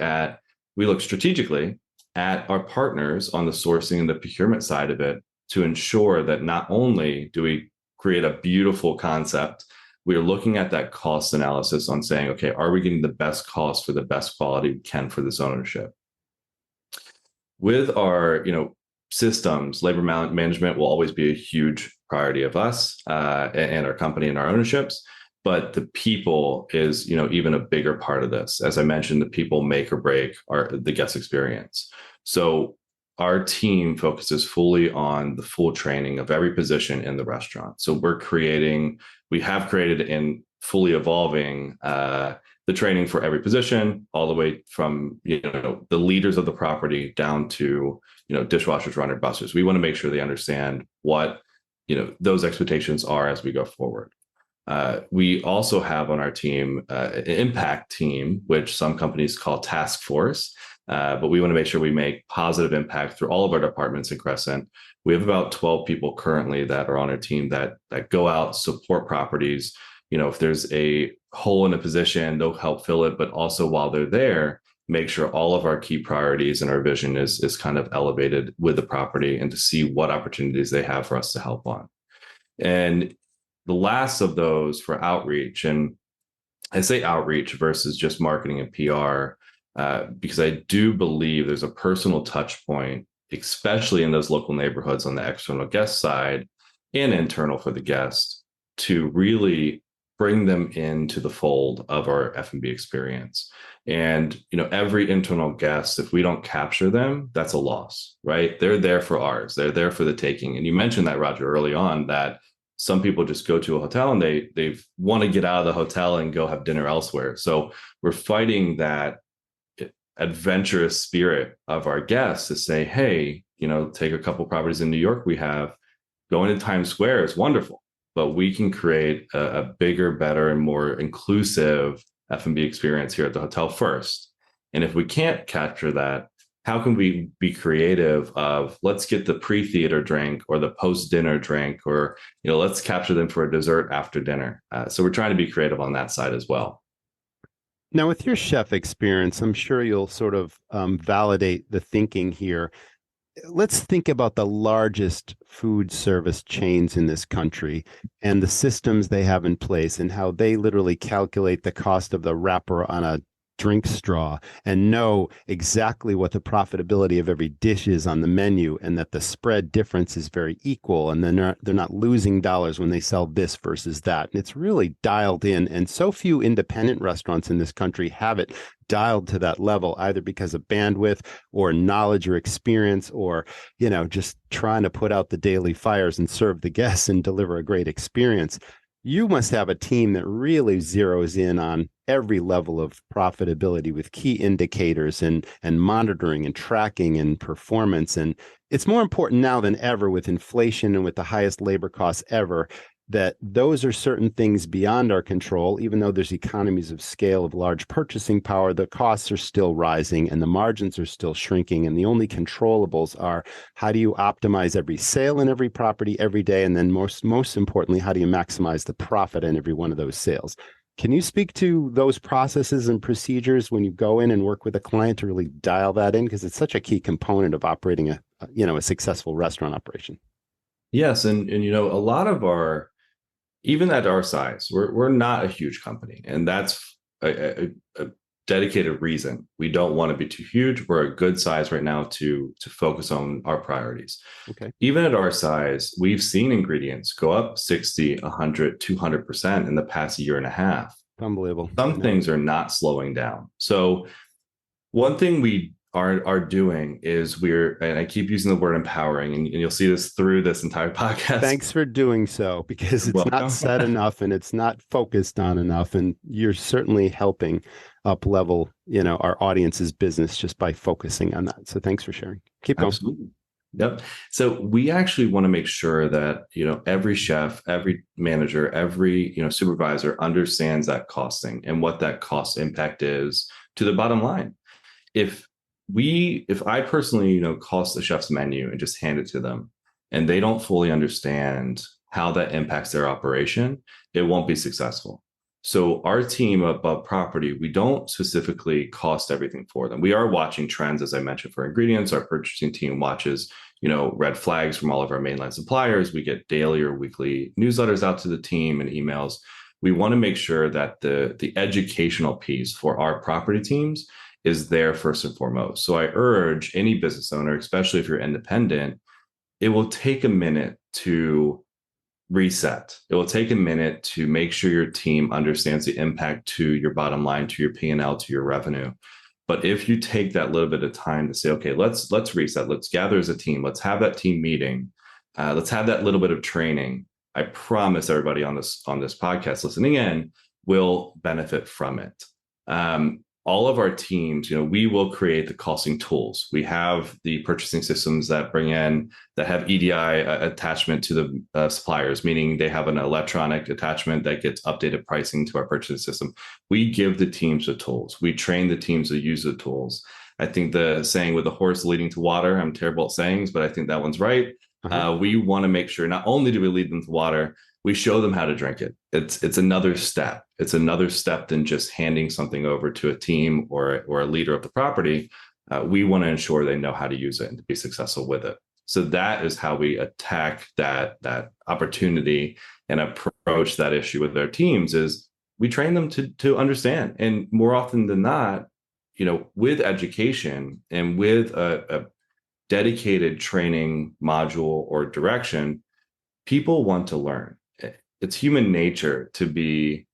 strategically at our partners on the sourcing and the procurement side of it to ensure that not only do we create a beautiful concept, we're looking at that cost analysis on saying, okay, are we getting the best cost for the best quality we can for this ownership? with our, systems, labor management will always be a huge priority of us and our company and our ownerships. But the people is, even a bigger part of this. As I mentioned, the people make or break the guest experience. So our team focuses fully on the full training of every position in the restaurant. So we have created and fully evolving the training for every position, all the way from, the leaders of the property down to, dishwashers, runner, busters. We want to make sure they understand what, those expectations are as we go forward. We also have on our team an impact team, which some companies call task force. But we want to make sure we make positive impact through all of our departments in Crescent. We have about 12 people currently that are on our team that go out, support properties. If there's a hole in a position, they'll help fill it. But also while they're there, make sure all of our key priorities and our vision is kind of elevated with the property and to see what opportunities they have for us to help on. And the last of those for outreach, and I say outreach versus just marketing and PR, because I do believe there's a personal touch point, especially in those local neighborhoods on the external guest side and internal for the guest, to really bring them into the fold of our F&B experience. And, every internal guest, if we don't capture them, that's a loss, right? They're there for ours. They're there for the taking. And you mentioned that, Roger, early on, that some people just go to a hotel and they want to get out of the hotel and go have dinner elsewhere. So we're fighting that adventurous spirit of our guests to say, hey, take a couple properties in New York we have, going to Times Square is wonderful, but we can create a bigger, better, and more inclusive F&B experience here at the hotel first. And if we can't capture that, how can we be creative of, let's get the pre-theater drink or the post-dinner drink, or, let's capture them for a dessert after dinner. So we're trying to be creative on that side as well. Now, with your chef experience, I'm sure you'll sort of validate the thinking here. Let's think about the largest food service chains in this country and the systems they have in place and how they literally calculate the cost of the wrapper on a drink straw and know exactly what the profitability of every dish is on the menu, and that the spread difference is very equal, and then they're not losing dollars when they sell this versus that. And it's really dialed in, and so few independent restaurants in this country have it dialed to that level, either because of bandwidth or knowledge or experience, or just trying to put out the daily fires and serve the guests and deliver a great experience. You must have a team that really zeroes in on every level of profitability with key indicators and monitoring and tracking and performance. And it's more important now than ever, with inflation and with the highest labor costs ever, that those are certain things beyond our control. Even though there's economies of scale of large purchasing power, the costs are still rising and the margins are still shrinking. And the only controllables are, how do you optimize every sale in every property every day? And then most importantly, how do you maximize the profit in every one of those sales? Can you speak to those processes and procedures when you go in and work with a client to really dial that in? Because it's such a key component of operating a successful restaurant operation. Yes. And a lot of even at our size, we're not a huge company, and that's a dedicated reason. We don't want to be too huge. We're a good size right now to focus on our priorities. Okay. Even at our size, we've seen ingredients go up 60, 100, 200% in the past year and a half. Unbelievable. Some things are not slowing down. So one thing we are doing is and I keep using the word empowering, and you'll see this through this entire podcast. Thanks for doing so, because it's not said enough and it's not focused on enough. And you're certainly helping up level, our audience's business just by focusing on that. So thanks for sharing. Keep going. Absolutely. Yep. So we actually want to make sure that, every chef, every manager, every, supervisor understands that costing and what that cost impact is to the bottom line. If I personally, cost the chef's menu and just hand it to them, and they don't fully understand how that impacts their operation, it won't be successful. So our team above property, we don't specifically cost everything for them. We are watching trends, as I mentioned, for ingredients. Our purchasing team watches, red flags from all of our mainline suppliers. We get daily or weekly newsletters out to the team and emails. We want to make sure that the educational piece for our property teams is there first and foremost. So I urge any business owner, especially if you're independent, it will take a minute to reset. It will take a minute to make sure your team understands the impact to your bottom line, to your P&L, to your revenue. But if you take that little bit of time to say, okay, let's reset, let's gather as a team, let's have that team meeting, let's have that little bit of training. I promise everybody on this podcast listening in will benefit from it. All of our teams, we will create the costing tools. We have the purchasing systems that have EDI attachment to the suppliers, meaning they have an electronic attachment that gets updated pricing to our purchasing system. We give the teams the tools. We train the teams to use the tools. I think the saying with the horse leading to water, I'm terrible at sayings, but I think that one's right. We want to make sure not only do we lead them to water, we show them how to drink it. It's another step. It's another step than just handing something over to a team or a leader of the property. We want to ensure they know how to use it and to be successful with it. So that is how we attack that opportunity and approach that issue with their teams. Is we train them to understand, and more often than not, with education and with a dedicated training module or direction, people want to learn. It's human nature to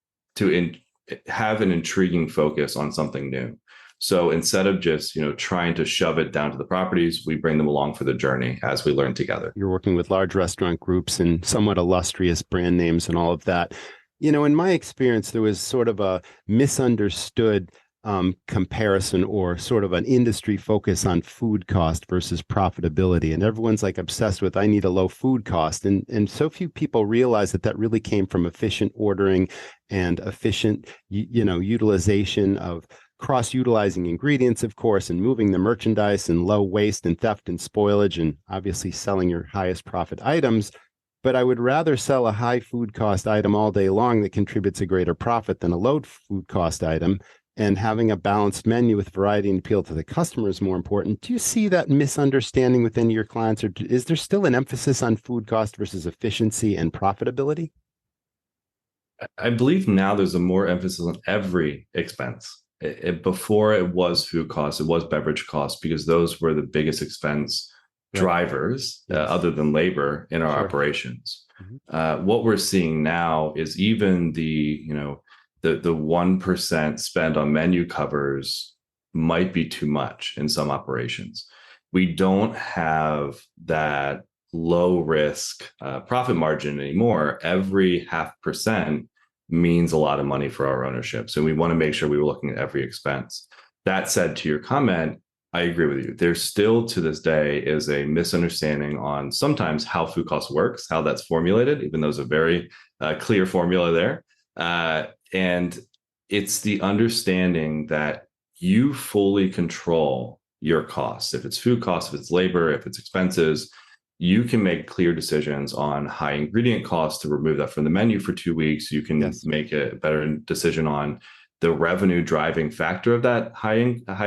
have an intriguing focus on something new. So instead of just, trying to shove it down to the properties, we bring them along for the journey as we learn together. You're working with large restaurant groups and somewhat illustrious brand names and all of that. In my experience, there was sort of a misunderstood comparison or sort of an industry focus on food cost versus profitability. And everyone's like obsessed with, I need a low food cost. And so few people realize that really came from efficient ordering and efficient, utilization of cross-utilizing ingredients, of course, and moving the merchandise and low waste and theft and spoilage and obviously selling your highest profit items. But I would rather sell a high food cost item all day long that contributes a greater profit than a low food cost item. And having a balanced menu with variety and appeal to the customer is more important. Do you see that misunderstanding within your clients, or is there still an emphasis on food cost versus efficiency and profitability? I believe now there's a more emphasis on every expense. Before it was food costs, it was beverage costs, because those were the biggest expense drivers, other than labor, in our operations. Mm-hmm. What we're seeing now is even the 1% spend on menu covers might be too much in some operations. We don't have that low risk profit margin anymore. Every 0.5% means a lot of money for our ownership. So we want to make sure we were looking at every expense. That said, to your comment, I agree with you. There still to this day is a misunderstanding on sometimes how food cost works, how that's formulated, even though there's a very clear formula there. And it's the understanding that you fully control your costs. If it's food costs, if it's labor, if it's expenses, you can make clear decisions on high ingredient costs to remove that from the menu for 2 weeks. You can make a better decision on the revenue driving factor of that high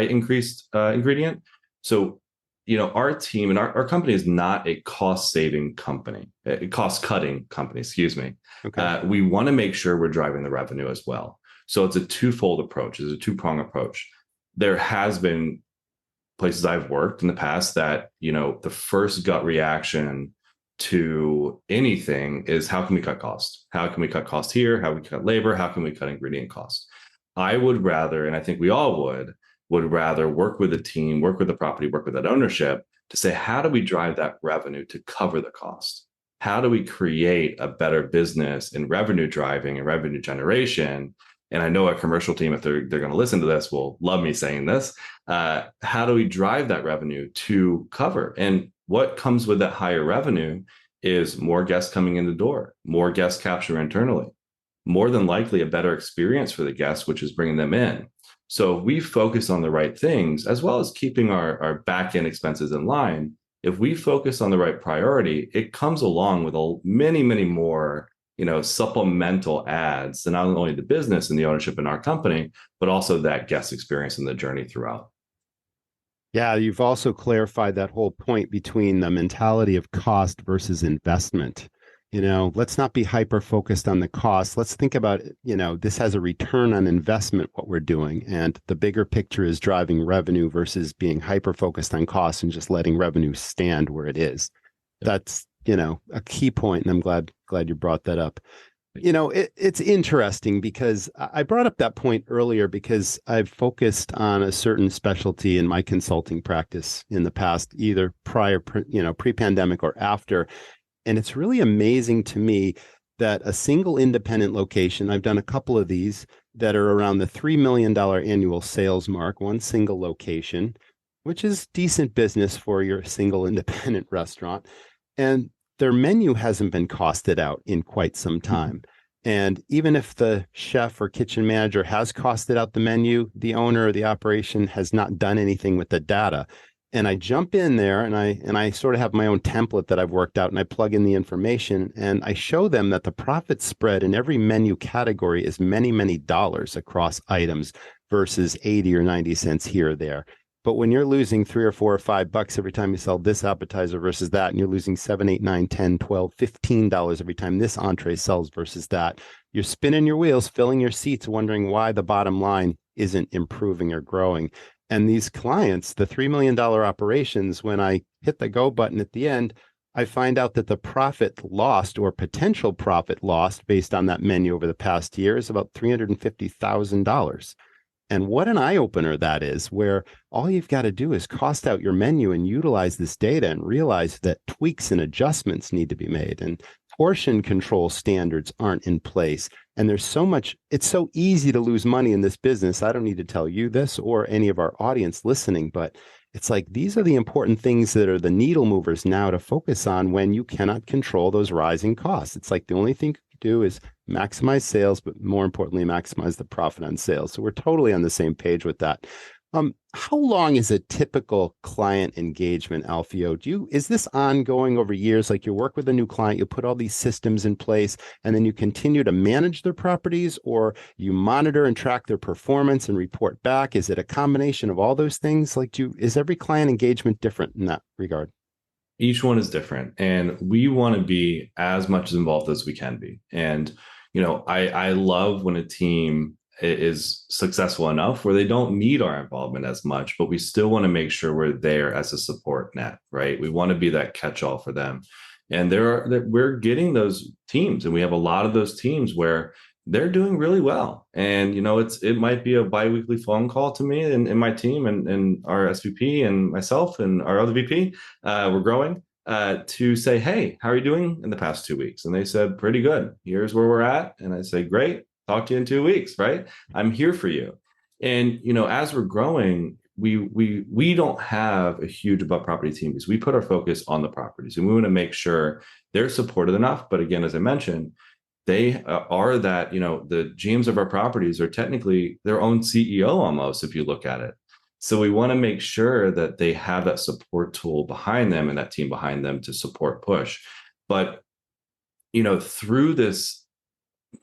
increased ingredient. So, our team and our company is not a cost-saving company, a cost-cutting company, excuse me. Okay. We want to make sure we're driving the revenue as well. So it's a twofold approach. It's a two-prong approach. There has been places I've worked in the past that, the first gut reaction to anything is, how can we cut costs? How can we cut costs here? How can we cut labor? How can we cut ingredient costs? I would rather, and I think we all would rather work with a team, work with the property, work with that ownership to say, how do we drive that revenue to cover the cost? How do we create a better business in revenue driving and revenue generation? And I know a commercial team, if they're going to listen to this, will love me saying this. How do we drive that revenue to cover? And what comes with that higher revenue is more guests coming in the door, more guests capture internally, more than likely a better experience for the guests, which is bringing them in. So we focus on the right things, as well as keeping our back-end expenses in line. If we focus on the right priority, it comes along with many, many more, supplemental adds to not only the business and the ownership in our company, but also that guest experience and the journey throughout. Yeah, you've also clarified that whole point between the mentality of cost versus investment. Let's not be hyper focused on the cost. Let's think about, this has a return on investment, what we're doing. And the bigger picture is driving revenue versus being hyper focused on costs and just letting revenue stand where it is. That's, a key point. And I'm glad you brought that up. It's interesting because I brought up that point earlier because I've focused on a certain specialty in my consulting practice in the past, either pre-pandemic or after. And it's really amazing to me that a single independent location, I've done a couple of these that are around the $3 million annual sales mark, one single location, which is decent business for your single independent restaurant. And their menu hasn't been costed out in quite some time. And even if the chef or kitchen manager has costed out the menu, the owner or the operation has not done anything with the data. And I jump in there and I sort of have my own template that I've worked out, and I plug in the information and I show them that the profit spread in every menu category is many, many dollars across items versus 80 or 90 cents here or there. But when you're losing $3 or $4 or $5 every time you sell this appetizer versus that, and you're losing $7, $8, $9, $10, $12, $15 every time this entree sells versus that, you're spinning your wheels, filling your seats, wondering why the bottom line isn't improving or growing. And these clients, the $3 million operations, when I hit the go button at the end, I find out that the profit lost or potential profit lost based on that menu over the past year is about $350,000. And what an eye-opener that is, where all you've got to do is cost out your menu and utilize this data and realize that tweaks and adjustments need to be made. And portion control standards aren't in place. And there's so much, it's so easy to lose money in this business. I don't need to tell you this or any of our audience listening, but it's like these are the important things that are the needle movers now to focus on when you cannot control those rising costs. It's like the only thing you can do is maximize sales, but more importantly, maximize the profit on sales. So we're totally on the same page with that. How long is a typical client engagement, Alfio? Is this ongoing over years? Like you work with a new client, you put all these systems in place, and then you continue to manage their properties, or you monitor and track their performance and report back? Is it a combination of all those things? Is every client engagement different in that regard? Each one is different, and we want to be as much involved as we can be. And, I love when a team is successful enough where they don't need our involvement as much, but we still want to make sure we're there as a support net, right? We want to be that catch-all for them. And we're getting those teams, and we have a lot of those teams where they're doing really well. And, it might be a biweekly phone call to me and my team and our SVP and myself and our other VP, we're growing, to say, hey, how are you doing in the past 2 weeks? And they said, pretty good. Here's where we're at. And I say, great. Talk to you in 2 weeks, right? I'm here for you. And, as we're growing, we don't have a huge above property team because we put our focus on the properties, and we want to make sure they're supported enough. But again, as I mentioned, they are that, the GMs of our properties are technically their own CEO almost, if you look at it. So we want to make sure that they have that support tool behind them and that team behind them to support push. But, through this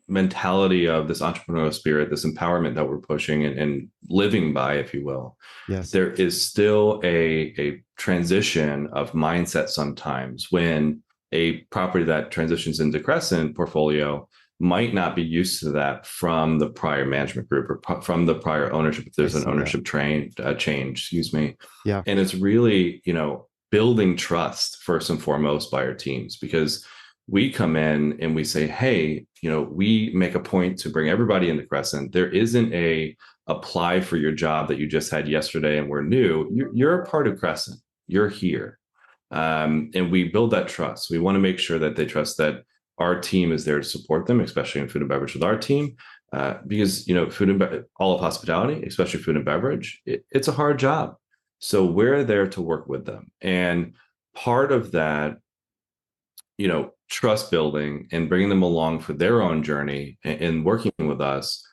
mentality of this entrepreneurial spirit, this empowerment that we're pushing and living by, if you will, yes, there is still a transition of mindset sometimes when a property that transitions into Crescent portfolio might not be used to that from the prior management group or from the prior ownership. If there's an ownership change, Yeah. And it's really, building trust first and foremost by our teams, because we come in and we say, hey, we make a point to bring everybody into Crescent. There isn't a apply for your job that you just had yesterday and we're new. You're a part of Crescent. You're here. And we build that trust. We want to make sure that they trust that our team is there to support them, especially in food and beverage with our team. Because, food and all of hospitality, especially food and beverage, it's a hard job. So we're there to work with them. And part of that, trust building and bringing them along for their own journey and working with us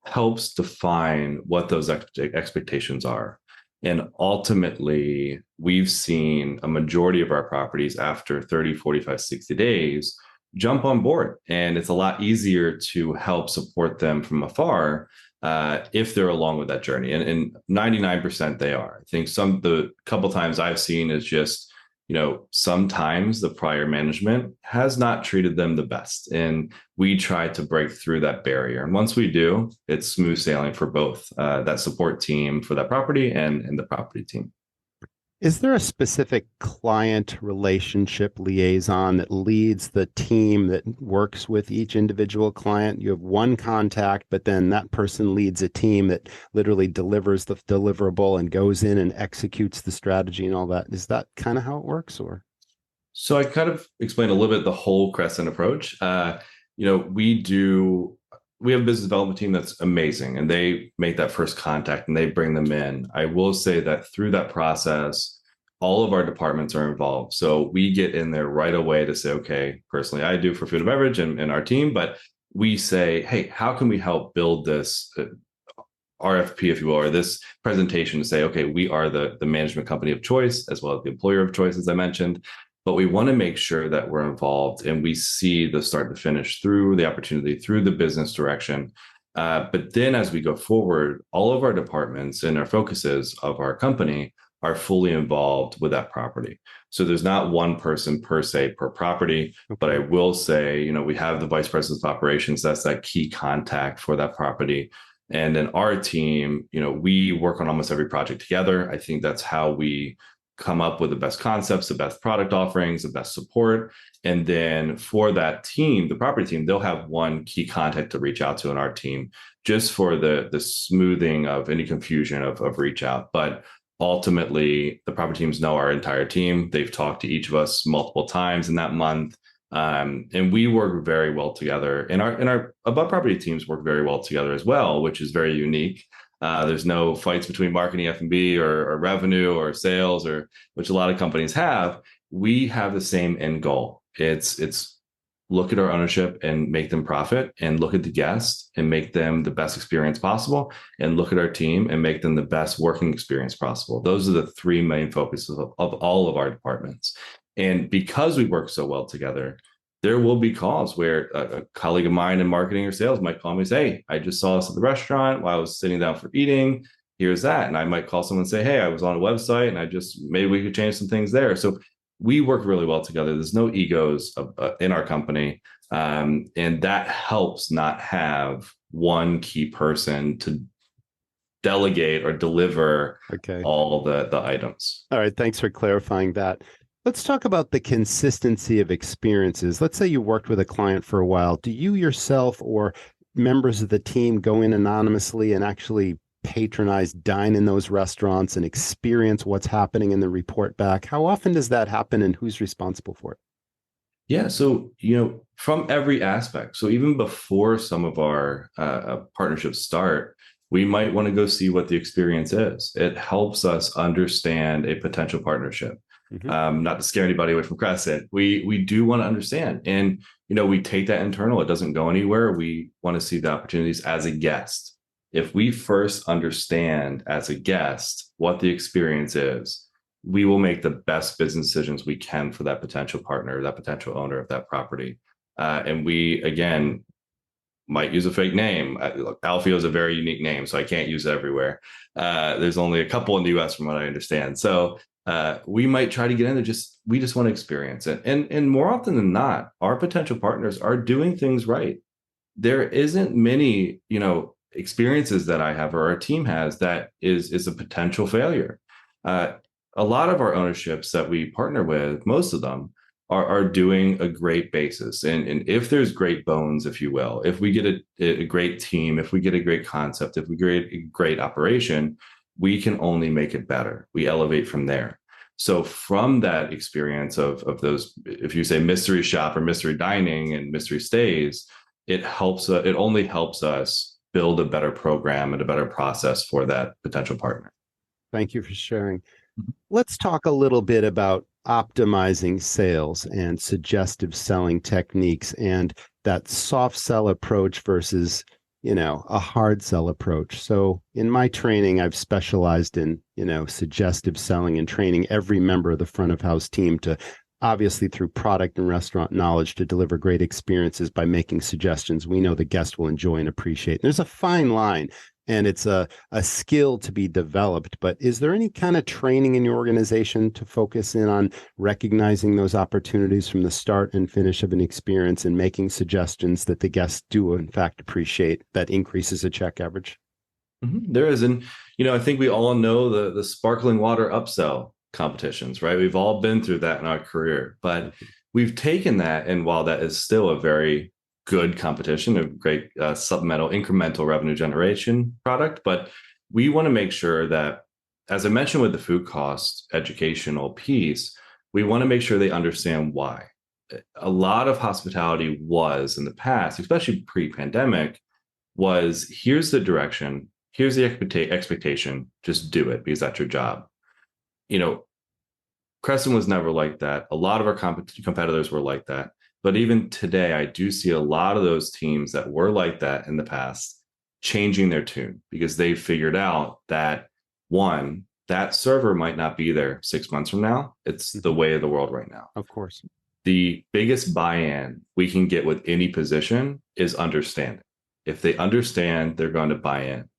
helps define what those expectations are. And ultimately, we've seen a majority of our properties after 30, 45, 60 days jump on board. And it's a lot easier to help support them from afar if they're along with that journey. And 99% they are. I think the couple times I've seen is just sometimes the prior management has not treated them the best. And we try to break through that barrier. And once we do, it's smooth sailing for both that support team for that property and the property team. Is there a specific client relationship liaison that leads the team that works with each individual client? You have one contact, but then that person leads a team that literally delivers the deliverable and goes in and executes the strategy and all that. Is that kind of how it works, or? So I kind of explained a little bit the whole Crescent approach. We have a business development team that's amazing, and they make that first contact and they bring them in. I will say that through that process, all of our departments are involved. So we get in there right away to say, okay, personally, I do for Food and Beverage and our team, but we say, hey, how can we help build this RFP, if you will, or this presentation to say, okay, we are the management company of choice, as well as the employer of choice, as I mentioned. But we want to make sure that we're involved and we see the start to finish through the opportunity, through the business direction. But then as we go forward, all of our departments and our focuses of our company are fully involved with that property. So there's not one person per se per property, but I will say, we have the vice president of operations. That's that key contact for that property. And then our team, we work on almost every project together. I think that's how we come up with the best concepts, the best product offerings, the best support. And then for that team, the property team, they'll have one key contact to reach out to in our team, just for the smoothing of any confusion of reach out. But ultimately, the property teams know our entire team. They've talked to each of us multiple times in that month. And we work very well together. And our above property teams work very well together as well, which is very unique. There's no fights between marketing, F&B, or revenue or sales, or which a lot of companies have. We have the same end goal. It's look at our ownership and make them profit, and look at the guests and make them the best experience possible, and look at our team and make them the best working experience possible. Those are the three main focuses of all of our departments. And because we work so well together, there will be calls where a colleague of mine in marketing or sales might call me and say, hey, I just saw us at the restaurant while I was sitting down for eating. Here's that. And I might call someone and say, hey, I was on a website and maybe we could change some things there. So we work really well together. There's no egos in our company. And that helps not have one key person to delegate or deliver all the items. All right. Thanks for clarifying that. Let's talk about the consistency of experiences. Let's say you worked with a client for a while. Do you yourself or members of the team go in anonymously and actually patronize, dine in those restaurants and experience what's happening and then report back? How often does that happen, and who's responsible for it? Yeah. So, from every aspect. So even before some of our partnerships start, we might want to go see what the experience is. It helps us understand a potential partnership. Mm-hmm. Not to scare anybody away from Crescent. We do want to understand. And, we take that internal. It doesn't go anywhere. We want to see the opportunities as a guest. If we first understand as a guest what the experience is, we will make the best business decisions we can for that potential partner, that potential owner of that property. And we, again, might use a fake name. Look, Alfio is a very unique name, so I can't use it everywhere. There's only a couple in the US from what I understand. So we might try to get in there. We just want to experience it. And more often than not, our potential partners are doing things right. There isn't many, experiences that I have or our team has that is a potential failure. A lot of our ownerships that we partner with, most of them are doing a great basis. And if there's great bones, if you will, if we get a great team, if we get a great concept, if we get a great operation, we can only make it better. We elevate from there. So from that experience of those, if you say mystery shop or mystery dining and mystery stays, it only helps us build a better program and a better process for that potential partner. Thank you for sharing. Let's talk a little bit about optimizing sales and suggestive selling techniques and that soft sell approach versus a hard sell approach. So in my training, I've specialized in, suggestive selling and training every member of the front of house team to, obviously through product and restaurant knowledge, to deliver great experiences by making suggestions we know the guest will enjoy and appreciate. And there's a fine line and it's a skill to be developed. But is there any kind of training in your organization to focus in on recognizing those opportunities from the start and finish of an experience and making suggestions that the guests do, in fact, appreciate that increases a check average? There is. And, I think we all know the sparkling water upsell competitions, right? We've all been through that in our career, but we've taken that. And while that is still a very good competition, a great supplemental incremental revenue generation product, but we want to make sure that, as I mentioned with the food cost educational piece, we want to make sure they understand why. A lot of hospitality was in the past, especially pre-pandemic, was here's the direction, here's the expectation, just do it because that's your job. Crescent was never like that. A lot of our competitors were like that. But even today, I do see a lot of those teams that were like that in the past changing their tune because they figured out that, one, that server might not be there 6 months from now. It's the way of the world right now. Of course. The biggest buy-in we can get with any position is understanding. If they understand, they're going to buy in.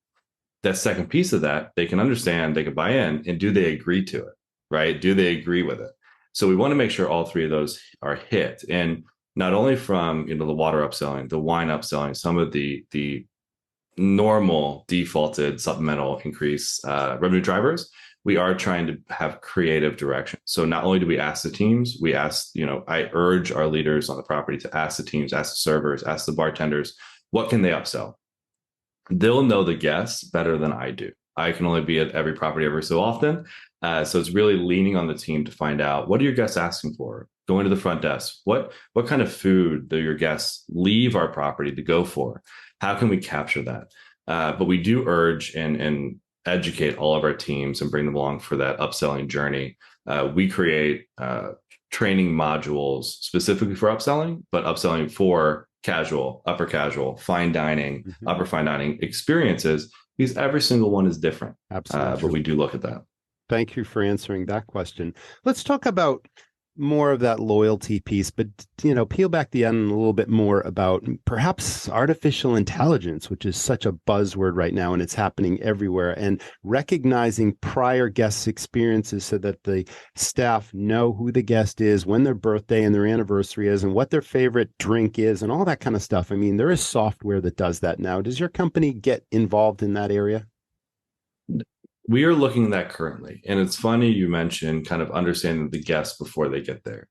That second piece of that, they can understand, they can buy in, and do they agree to it, right? Do they agree with it? So we want to make sure all three of those are hit. And not only from, the water upselling, the wine upselling, some of the normal defaulted supplemental increase revenue drivers, we are trying to have creative direction. So not only do we ask the teams, we ask, I urge our leaders on the property to ask the teams, ask the servers, ask the bartenders, what can they upsell? They'll know the guests better than I do. I can only be at every property every so often. So it's really leaning on the team to find out, what are your guests asking for? Going to the front desk. What kind of food do your guests leave our property to go for? How can we capture that? But we do urge and educate all of our teams and bring them along for that upselling journey. We create training modules specifically for upselling, but upselling for casual, upper casual, fine dining, upper fine dining experiences, because every single one is different. Absolutely. But we do look at that. Thank you for answering that question. Let's talk about more of that loyalty piece, but peel back the onion a little bit more about perhaps artificial intelligence, which is such a buzzword right now, and it's happening everywhere, and recognizing prior guests' experiences so that the staff know who the guest is, when their birthday and their anniversary is, and what their favorite drink is, and all that kind of stuff. I mean, there is software that does that now. Does your company get involved in that area? We are looking at that currently. And it's funny you mentioned kind of understanding the guests before they get there.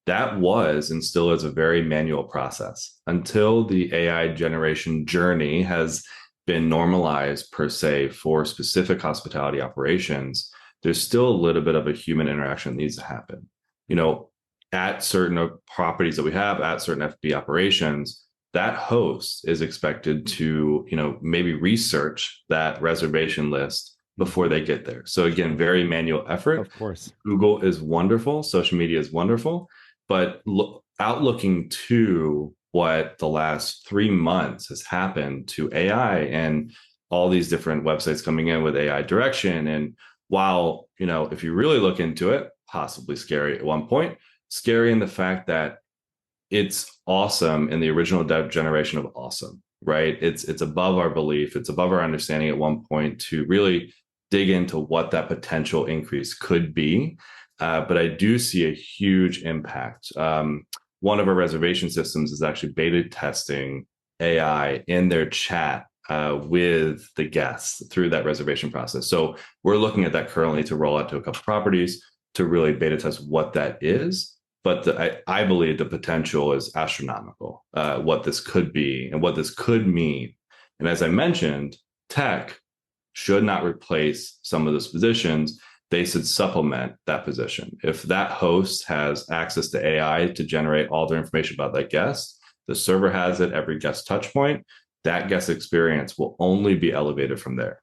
That was and still is a very manual process until the AI generation journey has been normalized per se for specific hospitality operations. There's still a little bit of a human interaction that needs to happen. At certain properties that we have, at certain FB operations, that host is expected to, maybe research that reservation list before they get there. So again, very manual effort. Of course. Google is wonderful. Social media is wonderful. But outlooking to what the last 3 months has happened to AI and all these different websites coming in with AI direction. And while, if you really look into it, possibly scary at one point, scary in the fact that it's awesome in the original generation of awesome, right? It's above our belief. It's above our understanding at one point to really dig into what that potential increase could be. But I do see a huge impact. One of our reservation systems is actually beta testing AI in their chat with the guests through that reservation process. So we're looking at that currently to roll out to a couple properties to really beta test what that is. But I believe the potential is astronomical, what this could be and what this could mean. And as I mentioned, tech should not replace some of those positions. They should supplement that position. If that host has access to AI to generate all their information about that guest, the server has it, every guest touch point, that guest experience will only be elevated from there.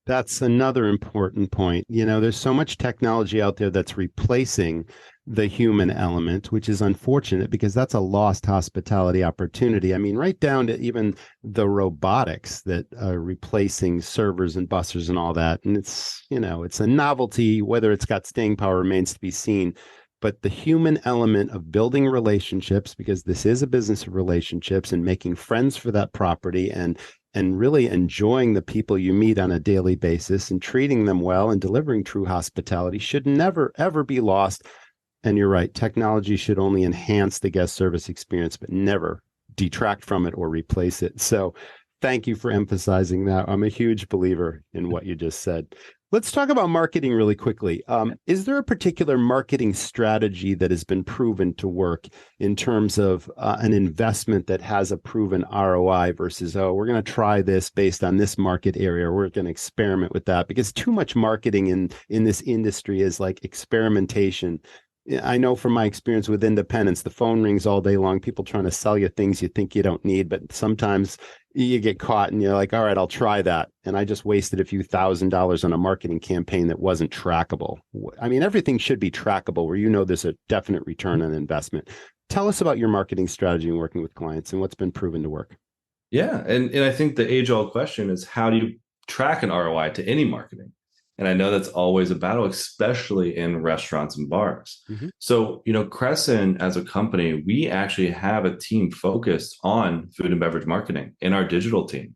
That's another important point. There's so much technology out there that's replacing the human element, which is unfortunate because that's a lost hospitality opportunity. I mean, right down to even the robotics that are replacing servers and bussers and all that. And it's a novelty. Whether it's got staying power remains to be seen. But the human element of building relationships, because this is a business of relationships and making friends for that property and and really enjoying the people you meet on a daily basis and treating them well and delivering true hospitality should never, ever be lost. And you're right, technology should only enhance the guest service experience, but never detract from it or replace it. So thank you for emphasizing that. I'm a huge believer in what you just said. Let's talk about marketing really quickly. Is there a particular marketing strategy that has been proven to work in terms of an investment that has a proven ROI versus, oh, we're going to try this based on this market area, or we're going to experiment with that? Because too much marketing in this industry is like experimentation. I know from my experience with independents, the phone rings all day long, people trying to sell you things you think you don't need, but sometimes you get caught and you're like, all right, I'll try that. And I just wasted a few $1,000s on a marketing campaign that wasn't trackable. I mean, everything should be trackable where you know there's a definite return on investment. Tell us about your marketing strategy and working with clients and what's been proven to work. Yeah. And I think the age-old question is, how do you track an ROI to any marketing? And I know that's always a battle, especially in restaurants and bars. Mm-hmm. So, Crescent as a company, we actually have a team focused on food and beverage marketing in our digital team.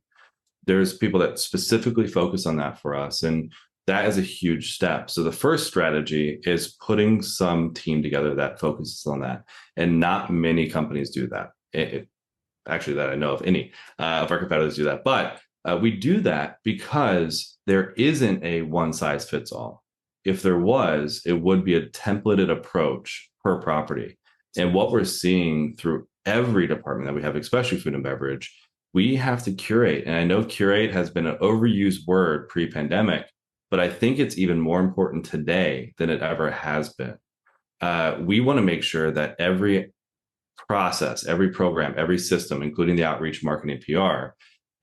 There's people that specifically focus on that for us. And that is a huge step. So the first strategy is putting some team together that focuses on that. And not many companies do that. Actually, that I know of any of our competitors do that. But we do that because there isn't a one size fits all. If there was, it would be a templated approach per property. And what we're seeing through every department that we have, especially food and beverage, we have to curate. And I know curate has been an overused word pre-pandemic, but I think it's even more important today than it ever has been. We want to make sure that every process, every program, every system, including the outreach, marketing, PR,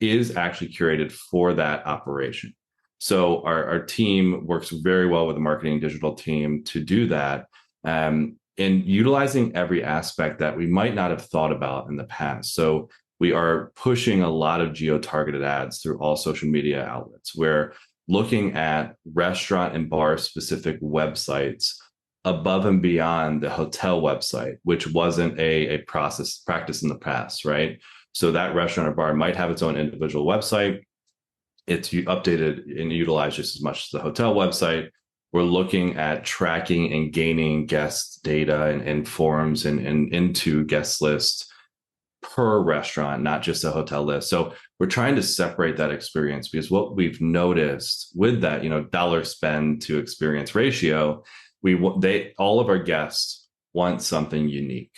is actually curated for that operation. So our team works very well with the marketing digital team to do that, and utilizing every aspect that we might not have thought about in the past. So we are pushing a lot of geo-targeted ads through all social media outlets. We're looking at restaurant and bar specific websites above and beyond the hotel website, which wasn't a practice in the past, right? So that restaurant or bar might have its own individual website. It's updated and utilized just as much as the hotel website. We're looking at tracking and gaining guest data and forums and into guest lists per restaurant, not just a hotel list. So we're trying to separate that experience, because what we've noticed with that, dollar spend to experience ratio, all of our guests want something unique.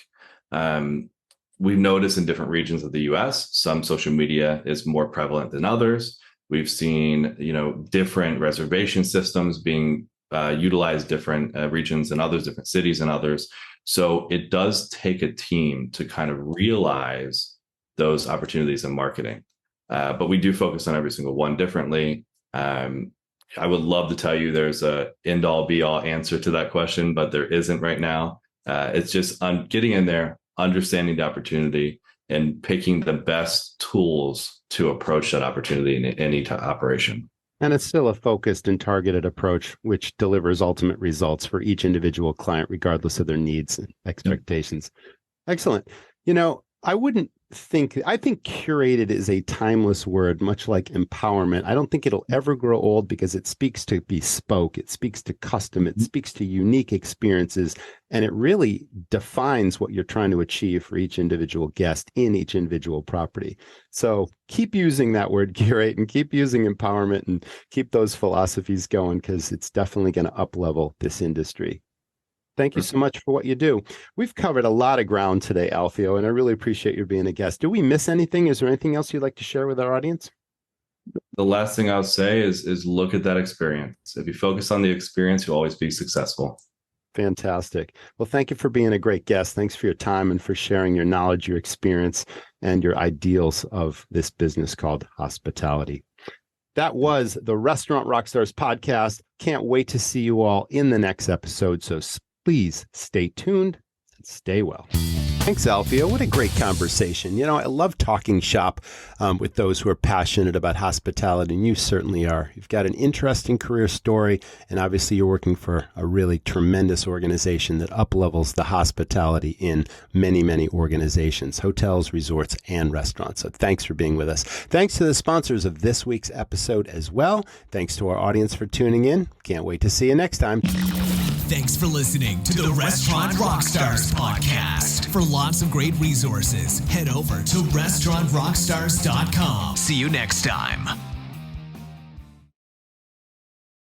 We've noticed in different regions of the US, some social media is more prevalent than others. We've seen, different reservation systems being utilized different regions and others, different cities and others. So it does take a team to kind of realize those opportunities in marketing. But we do focus on every single one differently. I would love to tell you there's a end-all be-all answer to that question, but there isn't right now. It's just getting in there, understanding the opportunity, and picking the best tools to approach that opportunity in any operation. And it's still a focused and targeted approach, which delivers ultimate results for each individual client, regardless of their needs and expectations. Yep. Excellent. I think curated is a timeless word, much like empowerment. I don't think it'll ever grow old, because it speaks to bespoke, it speaks to custom, it speaks to unique experiences, and it really defines what you're trying to achieve for each individual guest in each individual property. So keep using that word curate, and keep using empowerment, and keep those philosophies going, because it's definitely going to up-level this industry. Thank you so much for what you do. We've covered a lot of ground today, Alfio, and I really appreciate you being a guest. Do we miss anything? Is there anything else you'd like to share with our audience? The last thing I'll say is look at that experience. If you focus on the experience, you'll always be successful. Fantastic. Well, thank you for being a great guest. Thanks for your time and for sharing your knowledge, your experience, and your ideals of this business called hospitality. That was the Restaurant Rockstars Podcast. Can't wait to see you all in the next episode. So please stay tuned and stay well. Thanks, Alfio. What a great conversation. You know, I love talking shop with those who are passionate about hospitality, and you certainly are. You've got an interesting career story, and obviously you're working for a really tremendous organization that up-levels the hospitality in many, many organizations, hotels, resorts, and restaurants. So thanks for being with us. Thanks to the sponsors of this week's episode as well. Thanks to our audience for tuning in. Can't wait to see you next time. Thanks for listening to the Restaurant Rockstars Podcast. For lots of great resources, head over to restaurantrockstars.com. See you next time.